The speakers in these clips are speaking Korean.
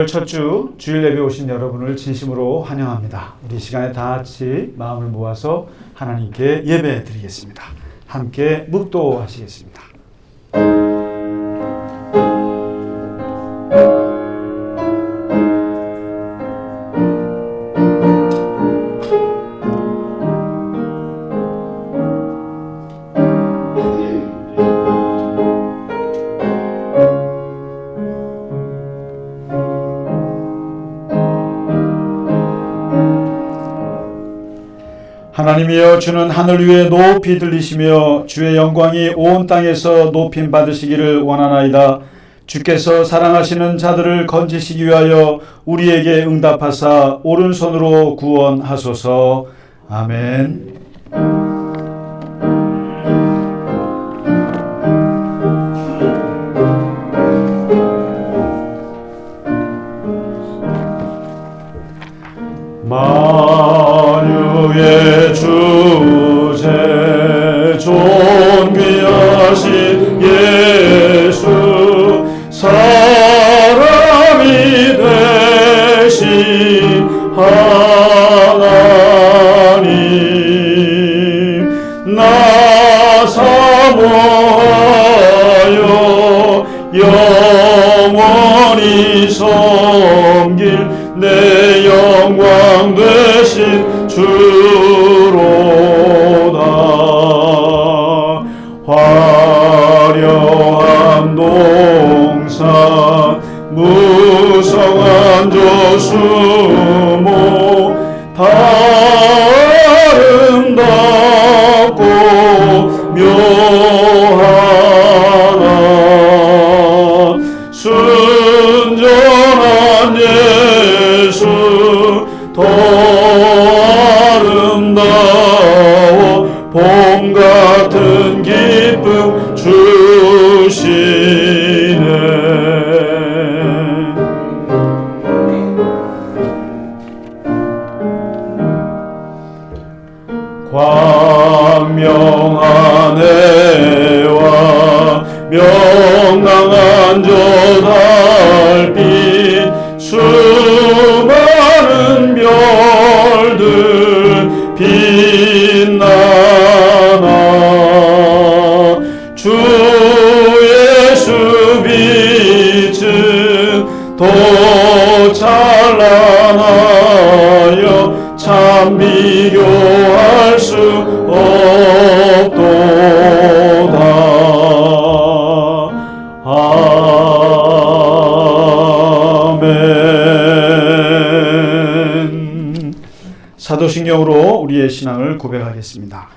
첫 주 주일 예배 오신 여러분을 진심으로 환영합니다. 우리 시간에 다 같이 마음을 모아서 하나님께 예배 드리겠습니다. 함께 묵도하시겠습니다. 하나님이여, 주는 하늘 위에 높이 들리시며 주의 영광이 온 땅에서 높임 받으시기를 원하나이다. 주께서 사랑하시는 자들을 건지시기 위하여 우리에게 응답하사 오른손으로 구원하소서. 아멘. 만유의 주제 존귀하신 예수, 사람이 되신 하나님, 나 사모하여 영원히 섬길 내 영광 되신 주로다. 화려한 동산 무성한 저수모 다 아름답고 묘하나 순전한 예수 더 아름다워 봄 같은 기쁨 주시네. 광명한 해와 명랑한 저 달빛 수많은 별들 빛나나 주 예수 빛은 더 찬란하여 참 비교할 수 없도다. 아멘. 사도신경으로 우리의 신앙을 고백하겠습니다.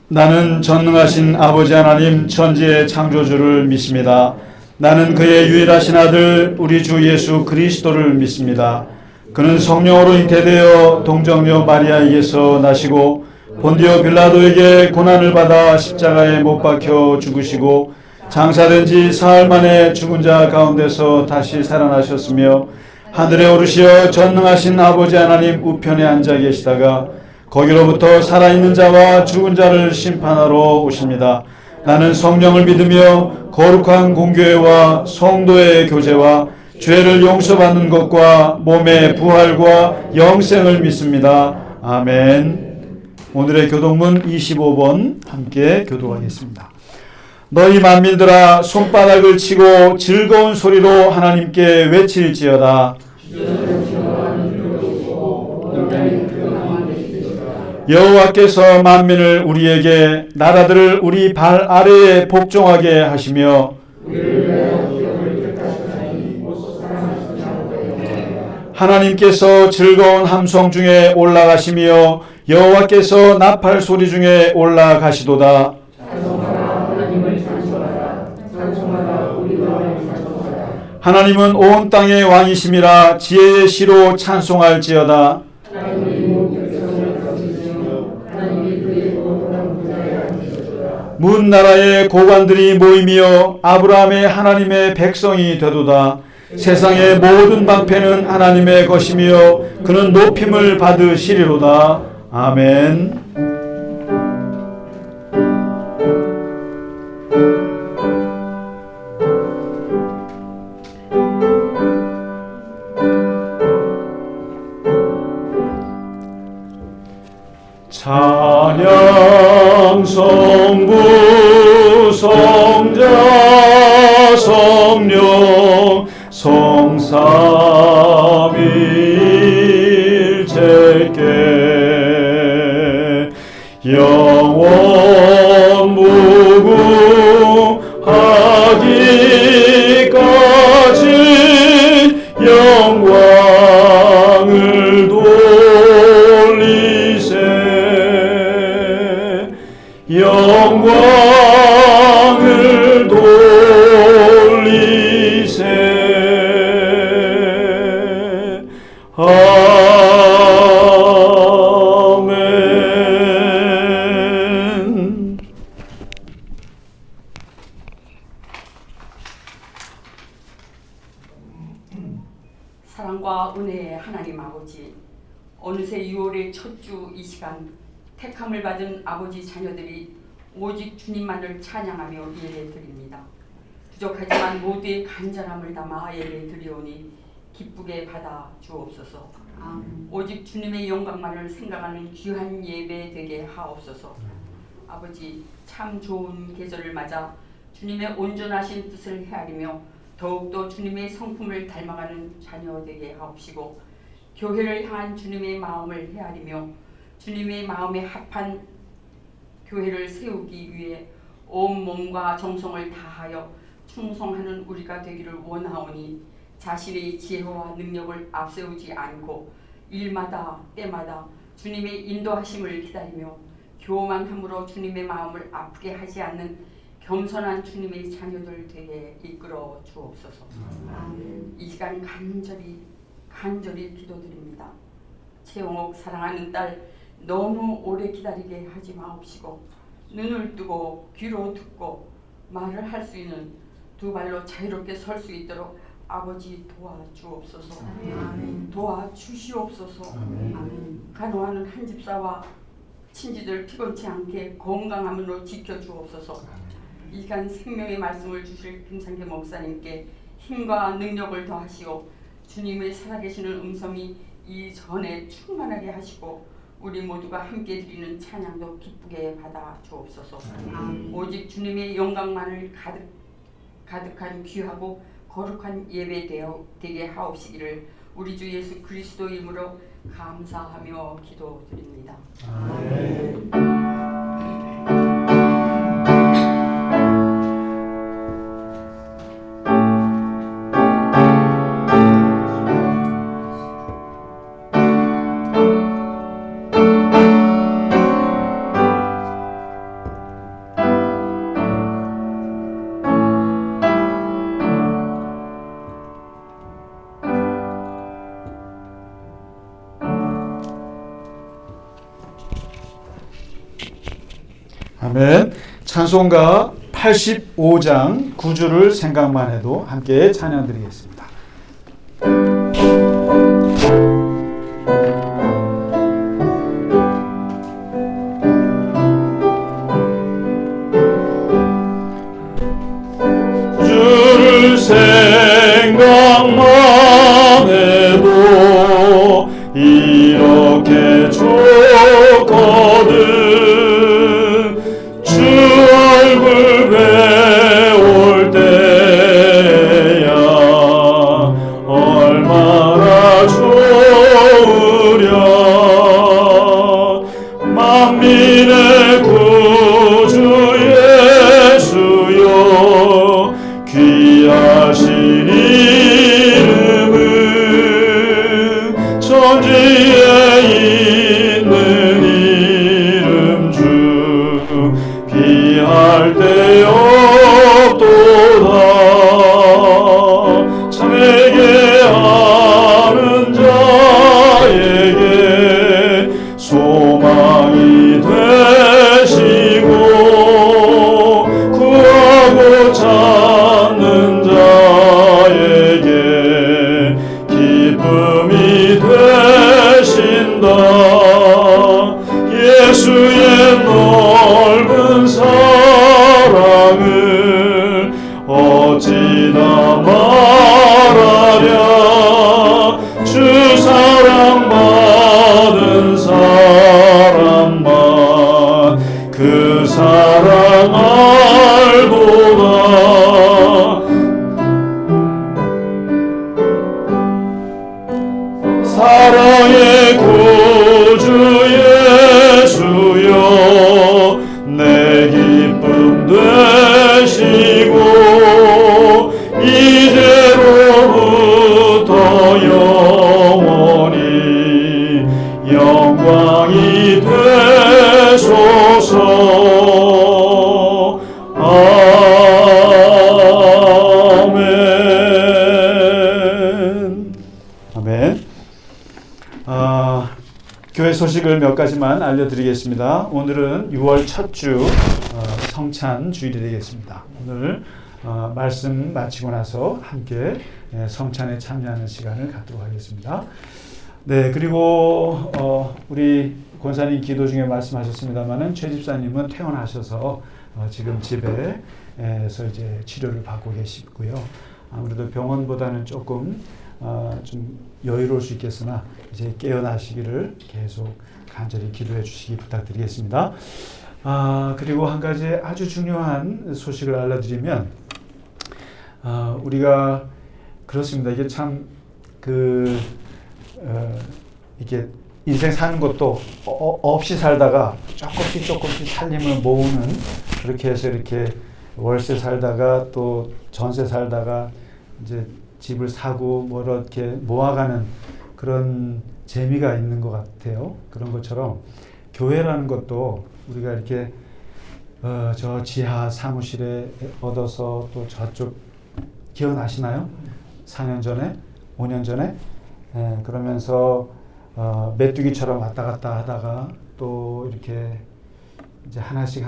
나는 전능하신 아버지 하나님 천지의 창조주를 믿습니다. 나는 그의 유일하신 아들 우리 주 예수 그리스도를 믿습니다. 그는 성령으로 잉태되어 동정녀 마리아에게서 나시고 본디오 빌라도에게 고난을 받아 십자가에 못 박혀 죽으시고 장사된 지 사흘 만에 죽은 자 가운데서 다시 살아나셨으며 하늘에 오르시어 전능하신 아버지 하나님 우편에 앉아 계시다가 거기로부터 살아있는 자와 죽은 자를 심판하러 오십니다. 나는 성령을 믿으며 거룩한 공교회와 성도의 교제와 죄를 용서받는 것과 몸의 부활과 영생을 믿습니다. 아멘. 오늘의 교독문 25번 함께 교독하겠습니다. 너희 만민들아 손바닥을 치고 즐거운 소리로 하나님께 외칠지어다. 여호와께서 만민을 우리에게 나라들을 우리 발 아래에 복종하게 하시며 하나님께서 즐거운 함성 중에 올라가시며 여호와께서 나팔 소리 중에 올라가시도다. 하나님은 온 땅의 왕이심이라 지혜의 시로 찬송할지어다. 문 나라의 고관들이 모이며 아브라함의 하나님의 백성이 되도다. 세상의 모든 방패는 하나님의 것이며 그는 높임을 받으시리로다. 아멘. 양성부 성자 성령 성삼일체께 영원 무궁하기까지 영광을 돌리세 영광을 돌리세 아멘. 사랑과 은혜의 하나님 아버지, 어느새 6월의 첫 주 이 시간 택함을 받은 아버지 자녀들이 오직 주님만을 찬양하며 예배드립니다. 부족하지만 모두의 간절함을 담아 예배드리오니 기쁘게 받아 주옵소서. 오직 주님의 영광만을 생각하는 귀한 예배 되게 하옵소서. 아버지, 참 좋은 계절을 맞아 주님의 온전하신 뜻을 헤아리며 더욱더 주님의 성품을 닮아가는 자녀 되게 하옵시고, 교회를 향한 주님의 마음을 헤아리며 주님의 마음에 합한 교회를 세우기 위해 온 몸과 정성을 다하여 충성하는 우리가 되기를 원하오니, 자신의 지혜와 능력을 앞세우지 않고 일마다 때마다 주님의 인도하심을 기다리며 교만함으로 주님의 마음을 아프게 하지 않는 겸손한 주님의 자녀들 되게 이끌어 주옵소서. 이 시간 간절히 기도드립니다. 최홍옥 사랑하는 딸 너무 오래 기다리게 하지 마옵시고, 눈을 뜨고 귀로 듣고 말을 할 수 있는 두 발로 자유롭게 설 수 있도록 아버지 도와주옵소서. 도와주시옵소서. 간호하는 한 집사와 친지들 피곤치 않게 건강함으로 지켜주옵소서. 이 시간 생명의 말씀을 주실 김상계 목사님께 힘과 능력을 더하시고 주님의 살아계시는 음성이 이전에 충만하게 하시고 우리 모두가 함께 드리는 찬양도 기쁘게 받아 주옵소서. 오직 주님의 영광만을 가득한 귀하고 거룩한 예배 되게 하옵시기를 우리 주 예수 그리스도 이름으로 감사하며 기도드립니다. 아멘. 아멘. 찬송가 85장 9주를 생각만 해도 함께 찬양 드리겠습니다. 주를 생각만 해도 이렇게 좋거든. 주 얼굴 배울 때야 얼마나 좋으랴. 만민의 구주 예수여 귀하신 이름은 천지에 있는 이름 주 비할 데 없도다. 참에게 하는 자에게 소망이 되시고 구하고 찾는 자에게 기쁨이 되시고 사랑의 구주 예수여 내 기쁨 되시고 이제로부터 영원히 영광이 되소서. 아멘. 아멘. 교회 소식을 몇 가지만 알려드리겠습니다. 오늘은 6월 첫 주 성찬 주일이 되겠습니다. 오늘 말씀 마치고 나서 함께 성찬에 참여하는 시간을 갖도록 하겠습니다. 네, 그리고 우리 권사님 기도 중에 말씀하셨습니다만은 최 집사님은 퇴원하셔서 지금 집에서 이제 치료를 받고 계시고요. 아무래도 병원보다는 조금 좀 여유로울 수 있겠으나 이제 깨어나시기를 계속 간절히 기도해 주시기 부탁드리겠습니다. 그리고 한 가지 아주 중요한 소식을 알려드리면 우리가 그렇습니다. 이게 참 이게 인생 사는 것도 없이 살다가 조금씩 살림을 모으는, 그렇게 해서 이렇게 월세 살다가 또 전세 살다가 이제 집을 사고 뭐 이렇게 모아가는 그런 재미가 있는 것 같아요. 그런 것처럼 교회라는 것도 우리가 이렇게 저 지하 사무실에 얻어서 또 저쪽 기억나시나요? 4년 전에, 5년 전에 그러면서 메뚜기처럼 왔다 갔다 하다가 또 이렇게 이제 하나씩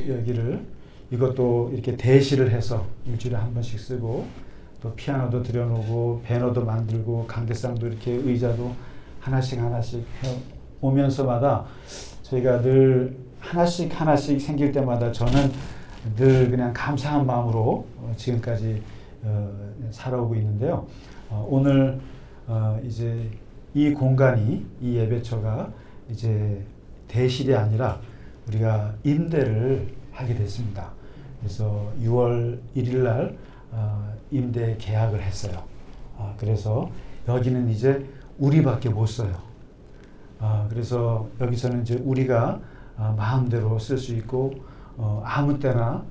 여기를 이것도 이렇게 대시를 해서 일주일에 한 번씩 쓰고 또 피아노도 들여놓고 배너도 만들고 강대상도 이렇게 의자도 하나씩 해 오면서마다 저희가 늘 하나씩 생길 때마다 저는 늘 그냥 감사한 마음으로 지금까지 살아오고 있는데요. 오늘 이제 이 공간이, 이 예배처가 이제 대실이 아니라 우리가 임대를 하게 됐습니다. 그래서 6월 1일 날 임대 계약을 했어요. 그래서 여기는 이제 우리밖에 못 써요. 그래서 여기서는 이제 우리가 마음대로 쓸 수 있고 아무 때나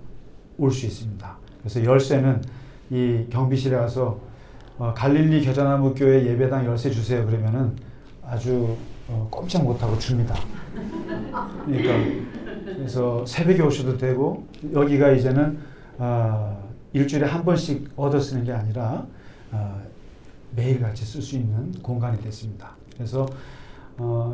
올 수 있습니다. 그래서 열쇠는 이 경비실에 가서 갈릴리 겨자나무 교회 예배당 열쇠 주세요 그러면은 아주 꼼짝 못하고 줍니다. 그러니까 그래서 새벽에 오셔도 되고, 여기가 이제는 일주일에 한 번씩 얻어 쓰는 게 아니라 매일같이 쓸 수 있는 공간이 됐습니다. 그래서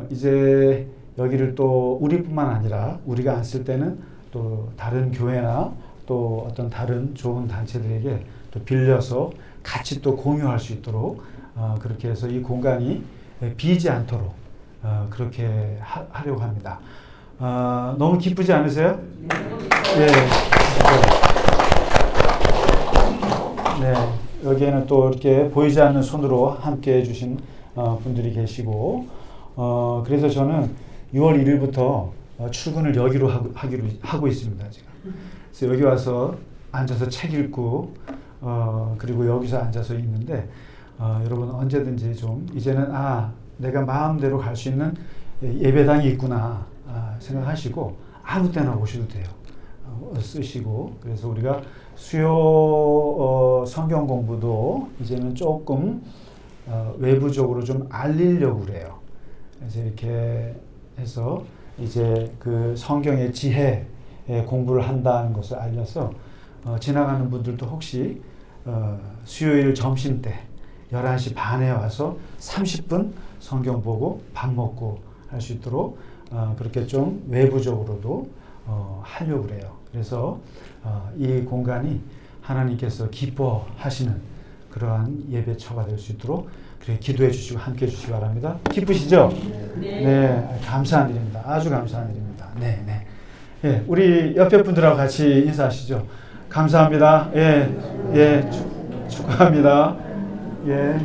이제 여기를 또 우리뿐만 아니라 우리가 안 쓸 때는 또 다른 교회나 또 어떤 다른 좋은 단체들에게 또 빌려서 같이 또 공유할 수 있도록 그렇게 해서 이 공간이 비지 않도록 그렇게 하려고 합니다. 너무 기쁘지 않으세요? 네. 네. 여기에는 또 이렇게 보이지 않는 손으로 함께 해주신 분들이 계시고, 그래서 저는 6월 1일부터 출근을 여기로 하고 있습니다. 지금. 그래서 여기 와서 앉아서 책 읽고, 그리고 여기서 앉아서 있는데, 여러분 언제든지 좀 이제는 내가 마음대로 갈 수 있는 예배당이 있구나 생각하시고 아무 때나 오셔도 돼요. 쓰시고. 그래서 우리가 수요 성경 공부도 이제는 조금 외부적으로 좀 알리려고 그래요. 그래서 이렇게 해서 이제 그 성경의 지혜 공부를 한다는 것을 알려서 지나가는 분들도 혹시 수요일 점심때 11시 반에 와서 30분 성경 보고 밥 먹고 할 수 있도록 그렇게 좀 외부적으로도 하려고 그래요. 그래서 이 공간이 하나님께서 기뻐하시는 그러한 예배처가 될 수 있도록 그렇게 기도해 주시고 함께 해 주시기 바랍니다. 기쁘시죠? 네, 감사한 일입니다. 아주 감사한 일입니다. 네, 네. 예, 우리 옆에 분들하고 같이 인사하시죠. 감사합니다. 예, 축하합니다. 예,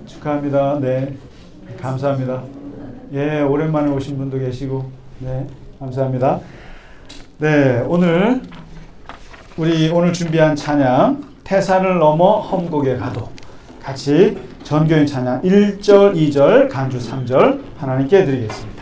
축하합니다. 네, 감사합니다. 예, 오랜만에 오신 분도 계시고, 네, 감사합니다. 네, 우리 오늘 준비한 찬양, 태산을 넘어 험곡에 가도 같이 전교인 찬양 1절, 2절, 간주 3절 하나님께 드리겠습니다.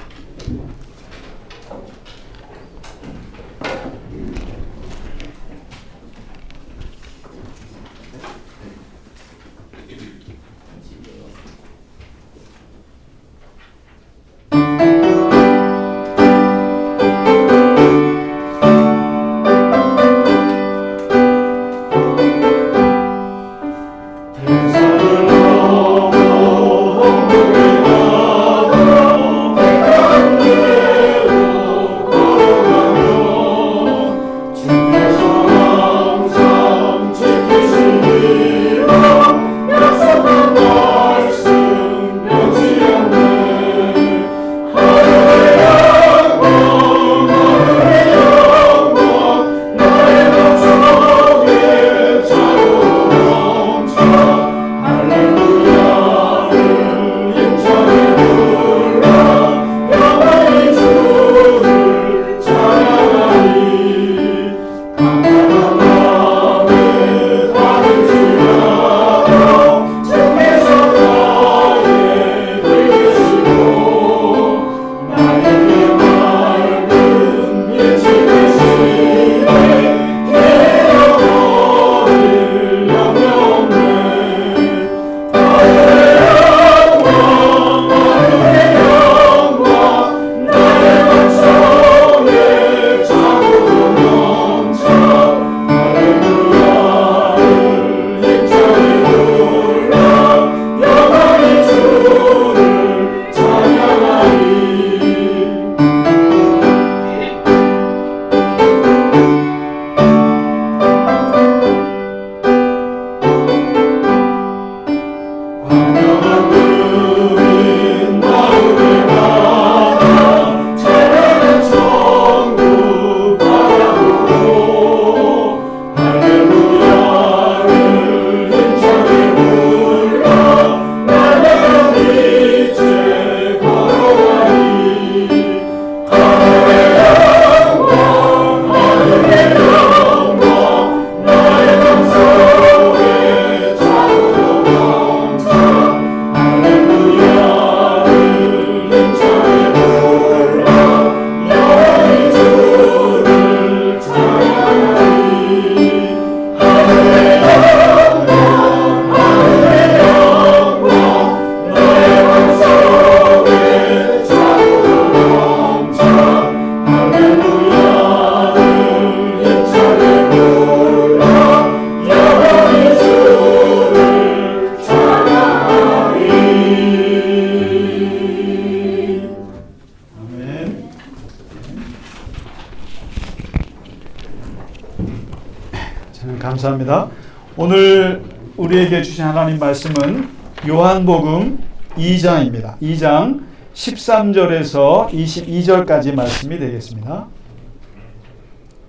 감사합니다. 오늘 우리에게 주신 하나님 말씀은 요한복음 2장입니다. 2장 13절에서 22절까지 말씀이 되겠습니다.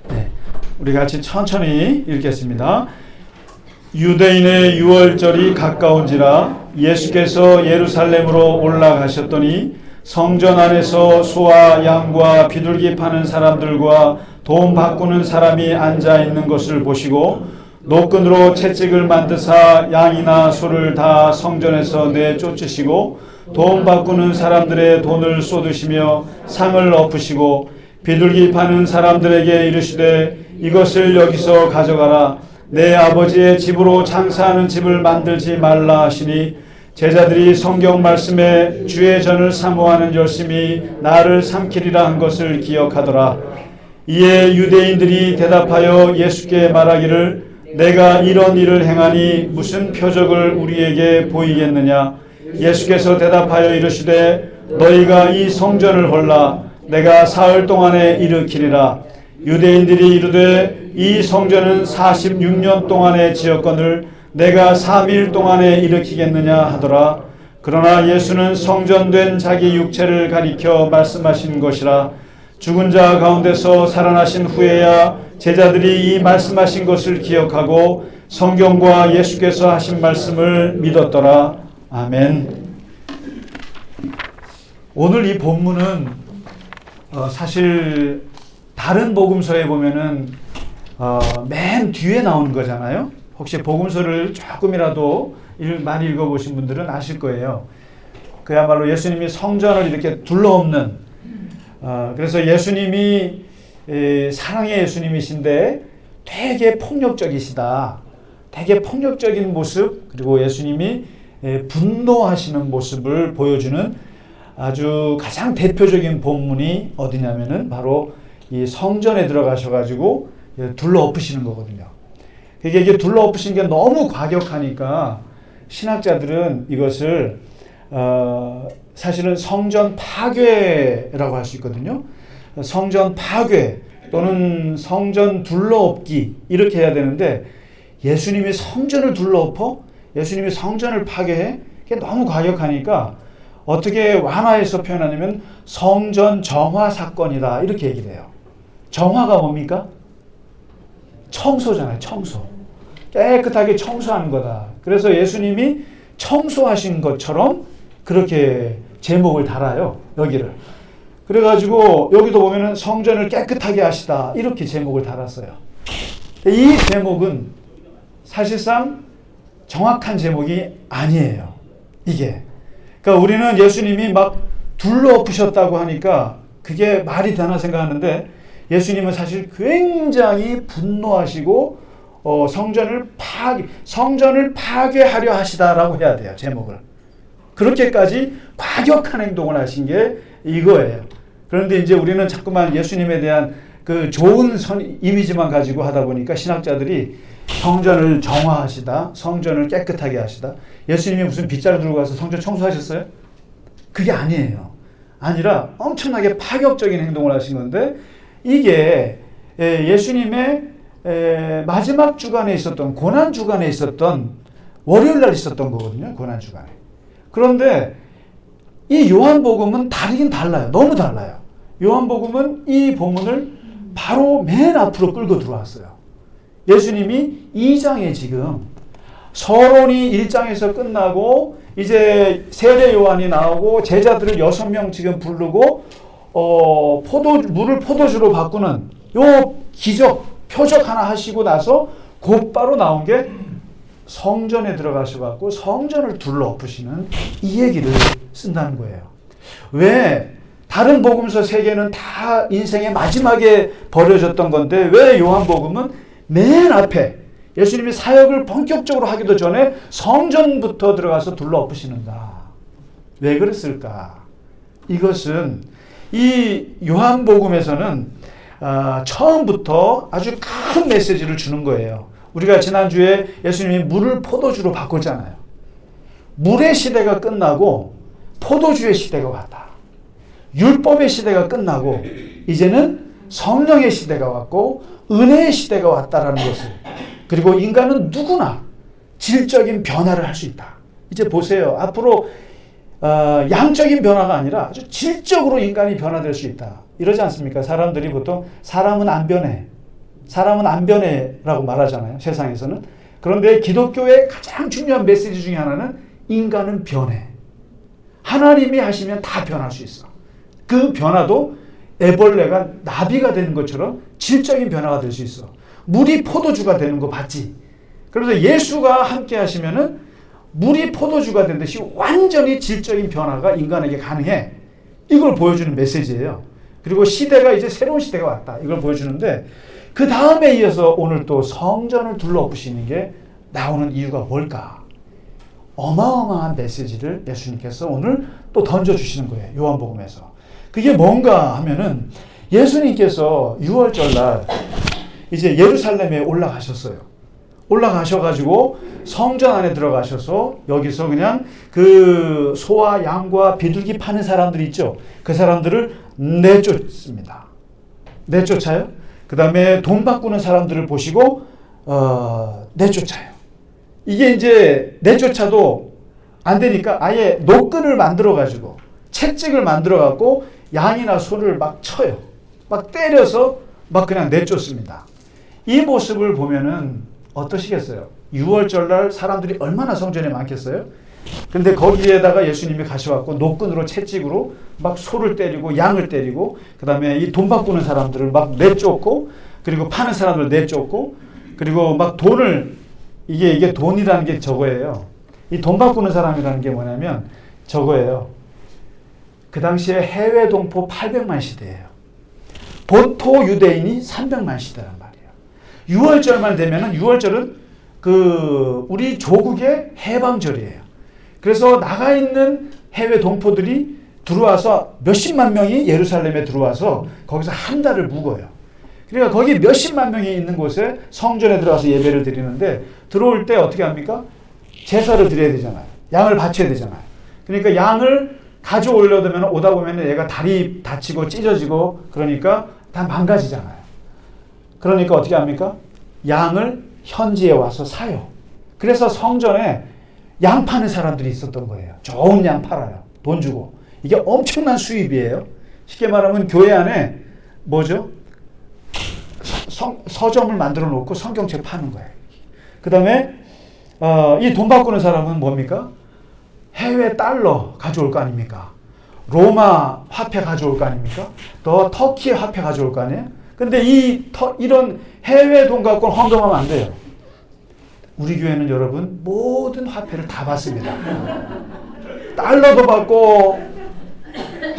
네, 우리 같이 천천히 읽겠습니다. 유대인의 유월절이 가까운지라 예수께서 예루살렘으로 올라가셨더니 성전 안에서 소와 양과 비둘기 파는 사람들과 돈 바꾸는 사람이 앉아 있는 것을 보시고 노끈으로 채찍을 만드사 양이나 소를 다 성전에서 내쫓으시고 돈 바꾸는 사람들의 돈을 쏟으시며 상을 엎으시고 비둘기 파는 사람들에게 이르시되 이것을 여기서 가져가라. 내 아버지의 집으로 장사하는 집을 만들지 말라 하시니 제자들이 성경 말씀에 주의 전을 사모하는 열심히 나를 삼키리라 한 것을 기억하더라. 이에 유대인들이 대답하여 예수께 말하기를 내가 이런 일을 행하니 무슨 표적을 우리에게 보이겠느냐. 예수께서 대답하여 이르시되 너희가 이 성전을 헐라. 내가 사흘 동안에 일으키리라. 유대인들이 이르되 이 성전은 46년 동안에 지었거늘 내가 3일 동안에 일으키겠느냐 하더라. 그러나 예수는 성전된 자기 육체를 가리켜 말씀하신 것이라. 죽은 자 가운데서 살아나신 후에야 제자들이 이 말씀하신 것을 기억하고 성경과 예수께서 하신 말씀을 믿었더라. 아멘. 오늘 이 본문은 사실 다른 복음서에 보면은 맨 뒤에 나오는 거잖아요. 혹시 복음서를 조금이라도 많이 읽어보신 분들은 아실 거예요. 그야말로 예수님이 성전을 이렇게 둘러엎는, 그래서 예수님이 사랑의 예수님이신데 되게 폭력적이시다. 되게 폭력적인 모습, 그리고 예수님이 분노하시는 모습을 보여주는 아주 가장 대표적인 본문이 어디냐면은 바로 이 성전에 들어가셔가지고 둘러엎으시는 거거든요. 이게 둘러엎으신 게 너무 과격하니까 신학자들은 이것을 사실은 성전 파괴라고 할 수 있거든요. 성전 파괴 또는 성전 둘러엎기 이렇게 해야 되는데 예수님이 성전을 둘러엎어? 예수님이 성전을 파괴해? 그게 너무 과격하니까 어떻게 완화해서 표현하냐면 성전 정화 사건이다 이렇게 얘기를 해요. 정화가 뭡니까? 청소잖아요. 청소. 깨끗하게 청소하는 거다. 그래서 예수님이 청소하신 것처럼 그렇게 제목을 달아요. 여기를. 그래가지고 여기도 보면은 성전을 깨끗하게 하시다 이렇게 제목을 달았어요. 이 제목은 사실상 정확한 제목이 아니에요. 이게. 그러니까 우리는 예수님이 막 둘러엎으셨다고 하니까 그게 말이 되나 생각하는데 예수님은 사실 굉장히 분노하시고 성전을 파괴하려 하시다라고 해야 돼요. 제목을. 그렇게까지 과격한 행동을 하신 게 이거예요. 그런데 이제 우리는 자꾸만 예수님에 대한 그 좋은 이미지만 가지고 하다 보니까 신학자들이 성전을 정화하시다, 성전을 깨끗하게 하시다. 예수님이 무슨 빗자루 들고 가서 성전 청소하셨어요? 그게 아니에요. 아니라 엄청나게 파격적인 행동을 하신 건데 이게 예수님의 마지막 주간에 있었던 고난 주간에 있었던 월요일 날 있었던 거거든요. 고난 주간에. 그런데 이 요한복음은 다르긴 달라요. 너무 달라요. 요한복음은 이 본문을 바로 맨 앞으로 끌고 들어왔어요. 예수님이 2장에 지금 서론이 1장에서 끝나고 이제 세례 요한이 나오고 제자들을 6명 지금 부르고 물을 포도주로 바꾸는 요 기적 표적 하나 하시고 나서 곧바로 나온 게 성전에 들어가셔갖고 성전을 둘러엎으시는 이 얘기를 쓴다는 거예요. 왜 다른 복음서 3개는 다 인생의 마지막에 벌어졌던 건데 왜 요한복음은 맨 앞에 예수님이 사역을 본격적으로 하기도 전에 성전부터 들어가서 둘러엎으시는가? 왜 그랬을까? 이것은 이 요한복음에서는 처음부터 아주 큰 메시지를 주는 거예요. 우리가 지난주에 예수님이 물을 포도주로 바꿨잖아요. 물의 시대가 끝나고 포도주의 시대가 왔다. 율법의 시대가 끝나고 이제는 성령의 시대가 왔고 은혜의 시대가 왔다라는 것을, 그리고 인간은 누구나 질적인 변화를 할 수 있다. 이제 보세요. 앞으로 양적인 변화가 아니라 아주 질적으로 인간이 변화될 수 있다. 이러지 않습니까? 사람들이 보통 사람은 안 변해. 사람은 안 변해라고 말하잖아요. 세상에서는. 그런데 기독교의 가장 중요한 메시지 중에 하나는 인간은 변해. 하나님이 하시면 다 변할 수 있어. 그 변화도 애벌레가 나비가 되는 것처럼 질적인 변화가 될 수 있어. 물이 포도주가 되는 거 봤지? 그래서 예수가 함께 하시면은 물이 포도주가 된 듯이 완전히 질적인 변화가 인간에게 가능해. 이걸 보여주는 메시지예요. 그리고 시대가 이제 새로운 시대가 왔다. 이걸 보여주는데 그 다음에 이어서 오늘 또 성전을 둘러엎으시는 게 나오는 이유가 뭘까? 어마어마한 메시지를 예수님께서 오늘 또 던져주시는 거예요. 요한복음에서. 그게 뭔가 하면은 예수님께서 6월절 날 이제 예루살렘에 올라가셨어요. 올라가셔가지고 성전 안에 들어가셔서 여기서 그냥 그 소와 양과 비둘기 파는 사람들 있죠. 그 사람들을 내쫓습니다. 내쫓아요. 그 다음에 돈 바꾸는 사람들을 보시고 내쫓아요. 이게 이제 내쫓아도 안 되니까 아예 노끈을 만들어가지고 채찍을 만들어갖고 양이나 소를 막 쳐요. 막 때려서 막 그냥 내쫓습니다. 이 모습을 보면은 어떠시겠어요? 6월절 날 사람들이 얼마나 성전에 많겠어요? 근데 거기에다가 예수님이 가셔갖고 노끈으로 채찍으로 막 소를 때리고 양을 때리고 그 다음에 이 돈 바꾸는 사람들을 막 내쫓고 그리고 파는 사람들 내쫓고 그리고 막 돈을 이게 돈이라는 게 저거예요. 이 돈 바꾸는 사람이라는 게 뭐냐면 저거예요. 그 당시에 해외 동포 800만 시대예요. 본토 유대인이 300만 시대란 말이에요. 6월절만 되면은 6월절은 우리 조국의 해방절이에요. 그래서 나가 있는 해외 동포들이 들어와서 몇십만 명이 예루살렘에 들어와서 거기서 한 달을 묵어요. 그러니까 거기 몇십만 명이 있는 곳에 성전에 들어가서 예배를 드리는데 들어올 때 어떻게 합니까? 제사를 드려야 되잖아요. 양을 바쳐야 되잖아요. 그러니까 양을 가져오려면 오다 보면 얘가 다리 다치고 찢어지고 그러니까 다 망가지잖아요. 그러니까 어떻게 합니까? 양을 현지에 와서 사요. 그래서 성전에 양 파는 사람들이 있었던 거예요. 좋은 양 팔아요. 돈 주고. 이게 엄청난 수입이에요. 쉽게 말하면 교회 안에 뭐죠? 서점을 만들어 놓고 성경책 파는 거예요. 그 다음에 이 돈 바꾸는 사람은 뭡니까? 해외 달러 가져올 거 아닙니까? 로마 화폐 가져올 거 아닙니까? 또 터키 화폐 가져올 거 아니에요? 근데 이런 해외 돈 갖고는 헌금하면 안 돼요. 우리 교회는 여러분 모든 화폐를 다 받습니다. 달러도 받고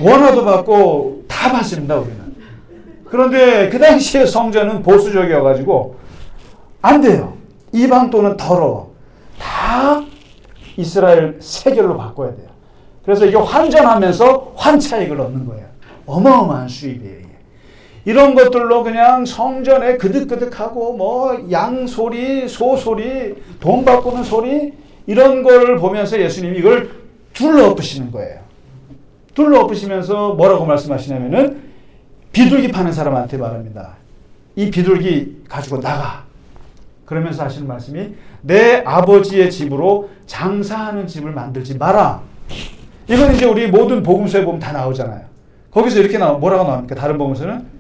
원화도 받고 다 받습니다. 우리는. 그런데 그 당시에 성전은 보수적이어가지고 안 돼요. 이방 돈은 더러워. 다 이스라엘 세겔로 바꿔야 돼요. 그래서 이게 환전하면서 환차익을 얻는 거예요. 어마어마한 수입이에요. 이런 것들로 그냥 성전에 그득그득하고 뭐 양소리, 소소리, 돈 바꾸는 소리 이런 걸 보면서 예수님이 이걸 둘러엎으시는 거예요. 둘러엎으시면서 뭐라고 말씀하시냐면은 비둘기 파는 사람한테 말합니다. 이 비둘기 가지고 나가. 그러면서 하시는 말씀이 내 아버지의 집으로 장사하는 집을 만들지 마라. 이건 이제 우리 모든 복음서에 보면 다 나오잖아요. 거기서 이렇게 뭐라고 나옵니까? 다른 복음서는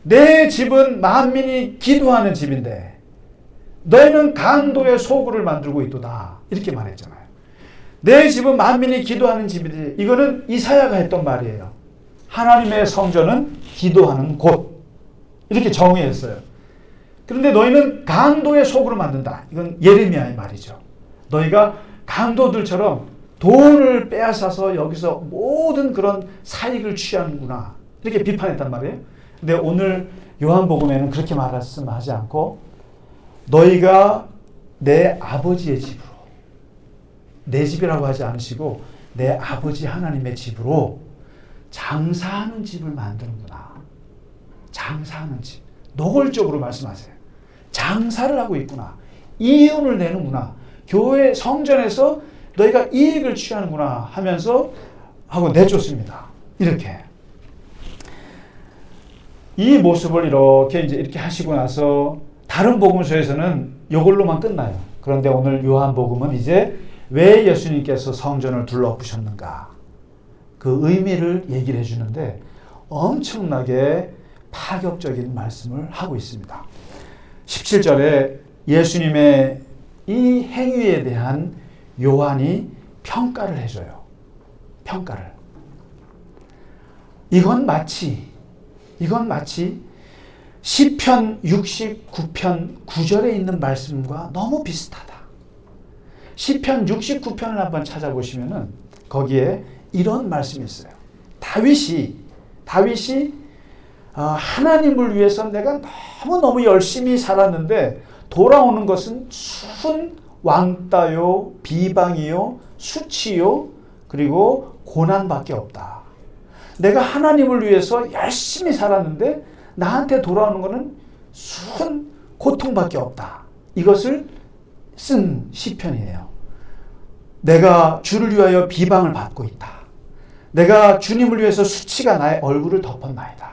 내 집은 만민이 기도하는 집인데 너희는 강도의 소굴을 만들고 있도다. 이렇게 말했잖아요. 내 집은 만민이 기도하는 집이지. 이거는 이사야가 했던 말이에요. 하나님의 성전은 기도하는 곳. 이렇게 정의했어요. 그런데 너희는 강도의 소굴을 만든다. 이건 예레미야의 말이죠. 너희가 강도들처럼 돈을 빼앗아서 여기서 모든 그런 사익을 취하는구나. 이렇게 비판했단 말이에요. 근데 오늘 요한복음에는 그렇게 말씀하지 않고 너희가 내 아버지의 집으로, 내 집이라고 하지 않으시고 내 아버지 하나님의 집으로 장사하는 집을 만드는구나. 장사하는 집. 노골적으로 말씀하세요. 장사를 하고 있구나. 이윤을 내는구나. 교회 성전에서 너희가 이익을 취하는구나 하면서 하고 내쫓습니다. 이렇게. 이 모습을 이렇게 하시고 나서 다른 복음서에서는 이걸로만 끝나요. 그런데 오늘 요한복음은 이제 왜 예수님께서 성전을 둘러엎으셨는가 그 의미를 얘기를 해주는데 엄청나게 파격적인 말씀을 하고 있습니다. 17절에 예수님의 이 행위에 대한 요한이 평가를 해줘요. 평가를. 이건 마치 시편 69편 9절에 있는 말씀과 너무 비슷하다. 시편 69편을 한번 찾아보시면은 거기에 이런 말씀이 있어요. 다윗이 하나님을 위해서 내가 너무너무 열심히 살았는데 돌아오는 것은 순 왕따요, 비방이요, 수치요, 그리고 고난밖에 없다. 내가 하나님을 위해서 열심히 살았는데 나한테 돌아오는 것은 순 고통밖에 없다. 이것을 쓴 시편이에요. 내가 주를 위하여 비방을 받고 있다. 내가 주님을 위해서 수치가 나의 얼굴을 덮었나이다.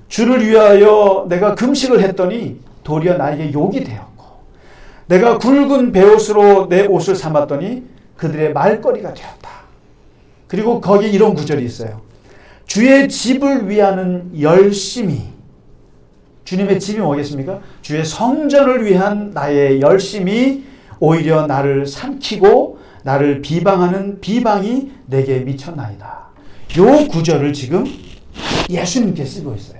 주를 위하여 내가 금식을 했더니 도리어 나에게 욕이 되었고 내가 굵은 베옷으로 내 옷을 삼았더니 그들의 말거리가 되었다. 그리고 거기 이런 구절이 있어요. 주의 집을 위하는 열심이, 주님의 집이 뭐겠습니까? 주의 성전을 위한 나의 열심이 오히려 나를 삼키고 나를 비방하는 비방이 내게 미쳤나이다. 요 구절을 지금 예수님께 쓰고 있어요.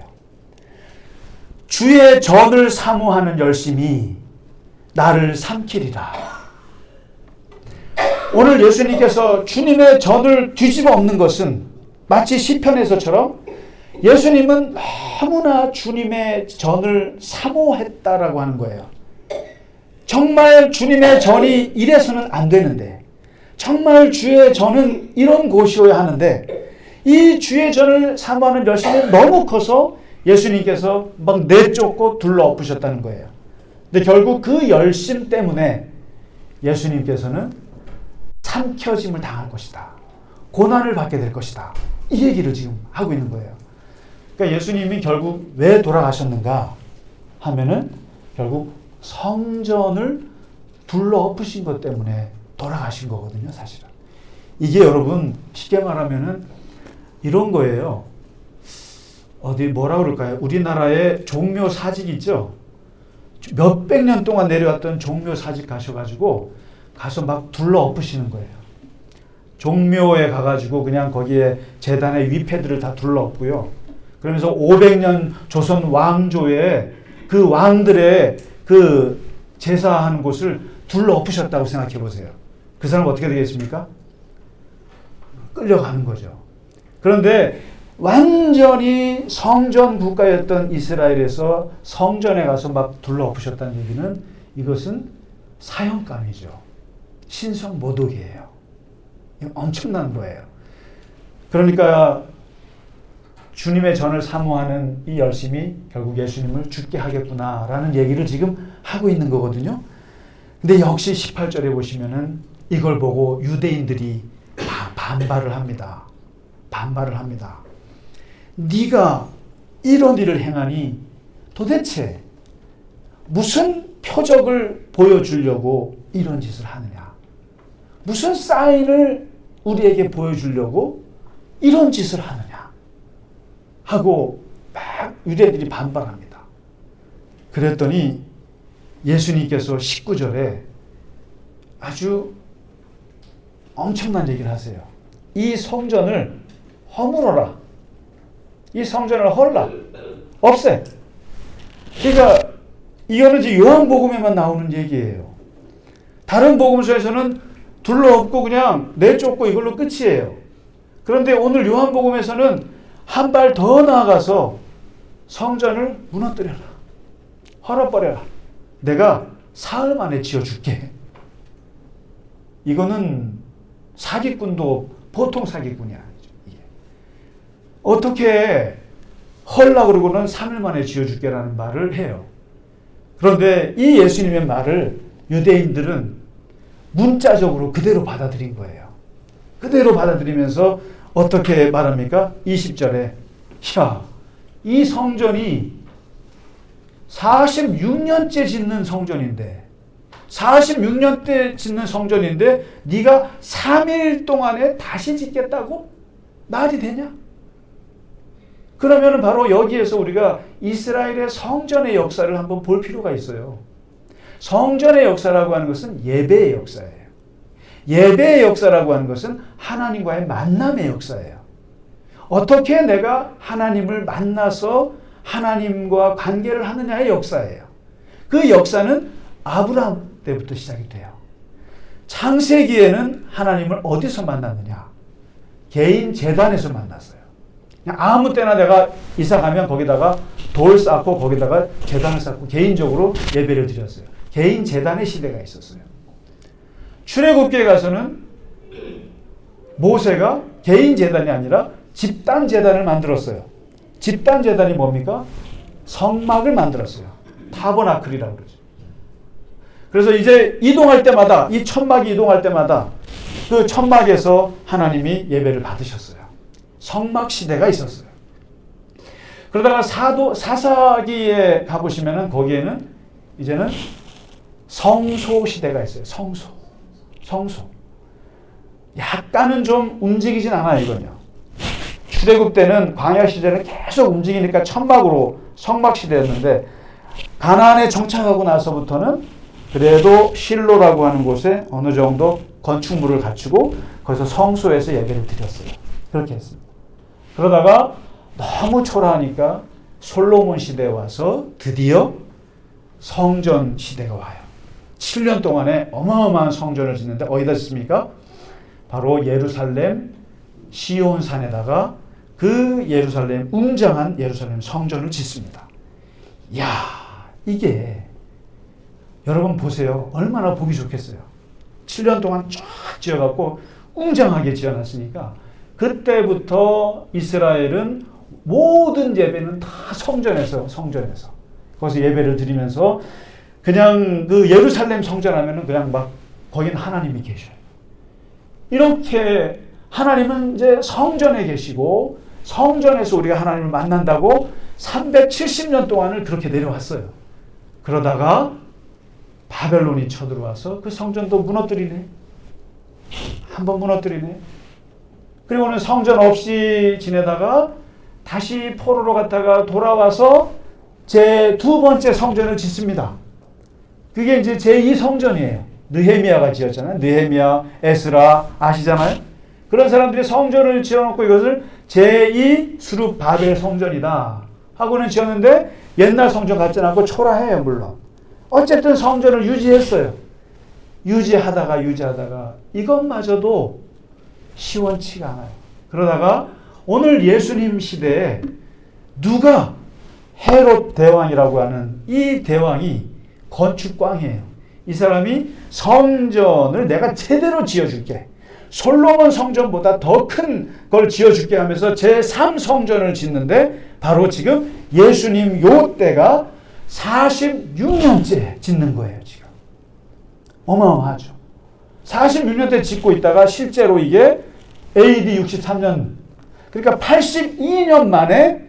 주의 전을 사모하는 열심이 나를 삼키리라. 오늘 예수님께서 주님의 전을 뒤집어 엎는 것은 마치 시편에서처럼 예수님은 너무나 주님의 전을 사모했다라고 하는 거예요. 정말 주님의 전이 이래서는 안 되는데, 정말 주의 전은 이런 곳이어야 하는데, 이 주의 전을 사모하는 열심이 너무 커서 예수님께서 막 내쫓고 둘러엎으셨다는 거예요. 근데 결국 그 열심 때문에 예수님께서는 삼켜짐을 당할 것이다. 고난을 받게 될 것이다. 이 얘기를 지금 하고 있는 거예요. 그러니까 예수님이 결국 왜 돌아가셨는가 하면은 결국 성전을 둘러엎으신 것 때문에 돌아가신 거거든요, 사실은. 이게 여러분 쉽게 말하면은 이런 거예요. 어디 뭐라 그럴까요? 우리나라에 종묘 사직 있죠? 몇백 년 동안 내려왔던 종묘 사직 가셔가지고 가서 막 둘러엎으시는 거예요. 종묘에 가가지고 그냥 거기에 제단의 위패들을 다 둘러엎고요. 그러면서 500년 조선 왕조에 그 왕들의 그 제사하는 곳을 둘러엎으셨다고 생각해 보세요. 그 사람 어떻게 되겠습니까? 끌려가는 거죠. 그런데 완전히 성전 국가였던 이스라엘에서 성전에 가서 막 둘러엎으셨다는 얘기는 이것은 사형감이죠. 신성 모독이에요. 이거 엄청난 거예요. 그러니까 주님의 전을 사모하는 이 열심이 결국 예수님을 죽게 하겠구나라는 얘기를 지금 하고 있는 거거든요. 근데 역시 18절에 보시면은 이걸 보고 유대인들이 반발을 합니다. 반발을 합니다. 네가 이런 일을 행하니 도대체 무슨 표적을 보여주려고 이런 짓을 하느냐? 무슨 사인을 우리에게 보여주려고 이런 짓을 하느냐? 하고 막 유대인들이 반발합니다. 그랬더니 예수님께서 19절에 아주 엄청난 얘기를 하세요. 이 성전을 허물어라. 이 성전을 헐라. 없애. 그러니까 이거는 이제 요한복음에만 나오는 얘기예요. 다른 복음서에서는 둘러엎고 그냥 내쫓고 이걸로 끝이에요. 그런데 오늘 요한복음에서는 한 발 더 나아가서 성전을 무너뜨려라. 헐어버려라. 내가 사흘 만에 지어줄게. 이거는 사기꾼도 보통 사기꾼이 아니죠. 이게. 어떻게 헐라 그러고는 3일 만에 지어줄게라는 말을 해요. 그런데 이 예수님의 말을 유대인들은 문자적으로 그대로 받아들인 거예요. 그대로 받아들이면서 어떻게 말합니까? 20절에 야, 이 성전이 46년째 짓는 성전인데 46년째 짓는 성전인데 네가 3일 동안에 다시 짓겠다고? 말이 되냐? 그러면 바로 여기에서 우리가 이스라엘의 성전의 역사를 한번 볼 필요가 있어요. 성전의 역사라고 하는 것은 예배의 역사예요. 예배의 역사라고 하는 것은 하나님과의 만남의 역사예요. 어떻게 내가 하나님을 만나서 하나님과 관계를 하느냐의 역사예요. 그 역사는 아브라함 때부터 시작이 돼요. 창세기에는 하나님을 어디서 만났느냐? 개인 제단에서 만났어요. 그냥 아무 때나 내가 이사 가면 거기다가 돌 쌓고 거기다가 제단을 쌓고 개인적으로 예배를 드렸어요. 개인 제단의 시대가 있었어요. 출애굽기에 가서는 모세가 개인 제단이 아니라 집단 제단을 만들었어요. 집단 제단이 뭡니까? 성막을 만들었어요. 타버나클이라고 그러죠. 그래서 이제 이동할 때마다 이 천막이 이동할 때마다 그 천막에서 하나님이 예배를 받으셨어요. 성막 시대가 있었어요. 그러다가 사사기에 가보시면은 거기에는 이제는 성소 시대가 있어요. 성소. 약간은 좀 움직이진 않아요, 이건요. 출애굽 때는 광야 시대는 계속 움직이니까 천막으로 성막 시대였는데 가나안에 정착하고 나서부터는 그래도 실로라고 하는 곳에 어느 정도 건축물을 갖추고 거기서 성소에서 예배를 드렸어요. 그렇게 했습니다. 그러다가 너무 초라하니까 솔로몬 시대에 와서 드디어 성전 시대가 와요. 7년 동안에 어마어마한 성전을 짓는데 어디다 짓습니까? 바로 예루살렘 시온산에다가 그 예루살렘 웅장한 예루살렘 성전을 짓습니다. 야, 이게 여러분 보세요. 얼마나 보기 좋겠어요. 7년 동안 쫙 지어갖고 웅장하게 지어놨으니까 그때부터 이스라엘은 모든 예배는 다 성전에서 거기서 예배를 드리면서 그냥 그 예루살렘 성전 하면은 그냥 막 거긴 하나님이 계셔요. 이렇게 하나님은 이제 성전에 계시고 성전에서 우리가 하나님을 만난다고 370년 동안을 그렇게 내려왔어요. 그러다가 바벨론이 쳐들어와서 그 성전도 무너뜨리네. 한번 무너뜨리네. 그리고는 성전 없이 지내다가 다시 포로로 갔다가 돌아와서 제 두 번째 성전을 짓습니다. 그게 이제 제2성전이에요. 느헤미야가 지었잖아요. 느헤미야, 에스라 아시잖아요. 그런 사람들이 성전을 지어놓고 이것을 제2 수룹바벨 성전이다 하고는 지었는데 옛날 성전 같지 않고 초라해요. 물론. 어쨌든 성전을 유지했어요. 유지하다가 이것마저도 시원치가 않아요. 그러다가 오늘 예수님 시대에 누가 헤롯 대왕이라고 하는 이 대왕이 건축광이에요. 이 사람이 성전을 내가 제대로 지어줄게. 솔로몬 성전보다 더 큰 걸 지어줄게 하면서 제3성전을 짓는데 바로 지금 예수님 요 때가 46년째 짓는 거예요. 지금. 어마어마하죠. 46년째 짓고 있다가 실제로 이게 AD 63년 그러니까 82년 만에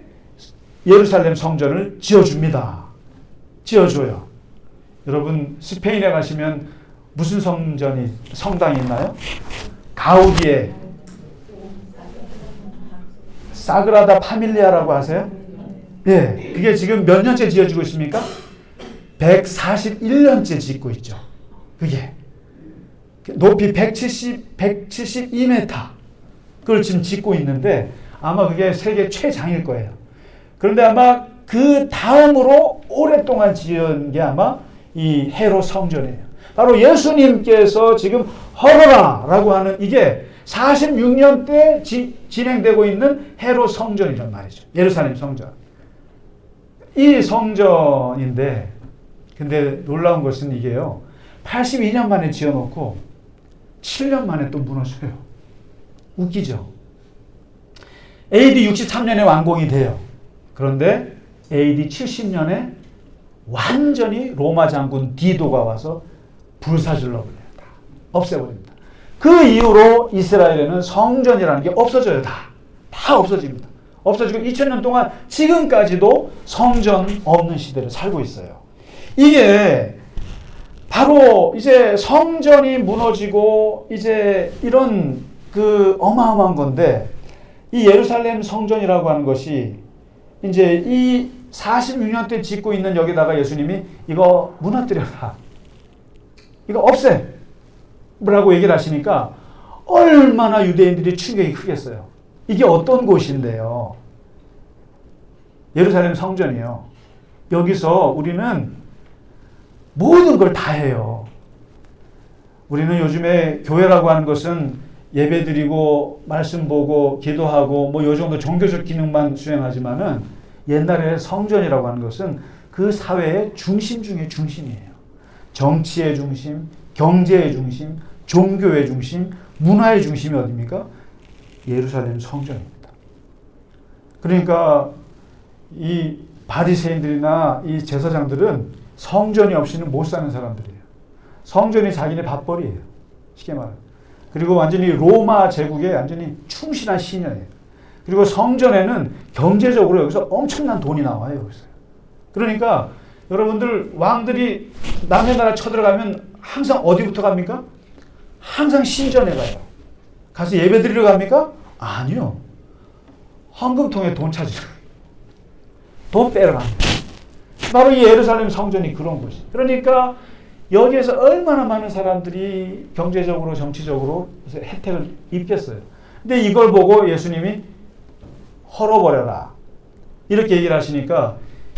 예루살렘 성전을 지어줍니다. 지어줘요. 여러분 스페인에 가시면 무슨 성당이 있나요? 가우디의 사그라다 파밀리아라고 아세요? 예, 그게 지금 몇 년째 지어지고 있습니까? 141년째 짓고 있죠. 그게 높이 172m 그걸 지금 짓고 있는데 아마 그게 세계 최장일 거예요. 그런데 아마 그 다음으로 오랫동안 지은 게 아마 이 헤롯 성전이에요. 바로 예수님께서 지금 허러라라고 하는 이게 46년 때 진행되고 있는 헤롯 성전이란 말이죠. 예루살렘 성전. 이 성전인데 근데 놀라운 것은 이게요. 82년 만에 지어놓고 7년 만에 또 무너져요. 웃기죠. AD 63년에 완공이 돼요. 그런데 AD 70년에 완전히 로마 장군 디도가 와서 불사질러 버려요. 다 없애버립니다. 그 이후로 이스라엘에는 성전이라는 게 없어져요. 다 없어집니다. 없어지고 2000년 동안 지금까지도 성전 없는 시대를 살고 있어요. 이게 바로 이제 성전이 무너지고 이제 이런 그 어마어마한 건데 이 예루살렘 성전이라고 하는 것이 이제 이 46년 때 짓고 있는 여기다가 예수님이 이거 무너뜨려라. 이거 없애. 라고 얘기를 하시니까 얼마나 유대인들이 충격이 크겠어요. 이게 어떤 곳인데요. 예루살렘 성전이요. 여기서 우리는 모든 걸 다 해요. 우리는 요즘에 교회라고 하는 것은 예배 드리고 말씀 보고 기도하고 뭐 요 정도 종교적 기능만 수행하지만은 옛날에 성전이라고 하는 것은 그 사회의 중심 중에 중심이에요. 정치의 중심, 경제의 중심, 종교의 중심, 문화의 중심이 어디입니까? 예루살렘 성전입니다. 그러니까 이 바리새인들이나 이 제사장들은 성전이 없이는 못 사는 사람들이에요. 성전이 자기네 밥벌이에요. 쉽게 말하면. 그리고 완전히 로마 제국에 완전히 충실한 신녀예요. 그리고 성전에는 경제적으로 여기서 엄청난 돈이 나와요. 여기서. 그러니까 여러분들 왕들이 남의 나라 쳐들어가면 항상 어디부터 갑니까? 항상 신전에 가요. 가서 예배 드리러 갑니까? 아니요. 헌금통에 돈 찾으러 돈 빼러 갑니다. 바로 이 예루살렘 성전이 그런 곳이에요. 그러니까 여기에서 얼마나 많은 사람들이 경제적으로 정치적으로 혜택을 입겠어요. 근데 이걸 보고 예수님이 헐어버려라 이렇게 얘기를 하시니까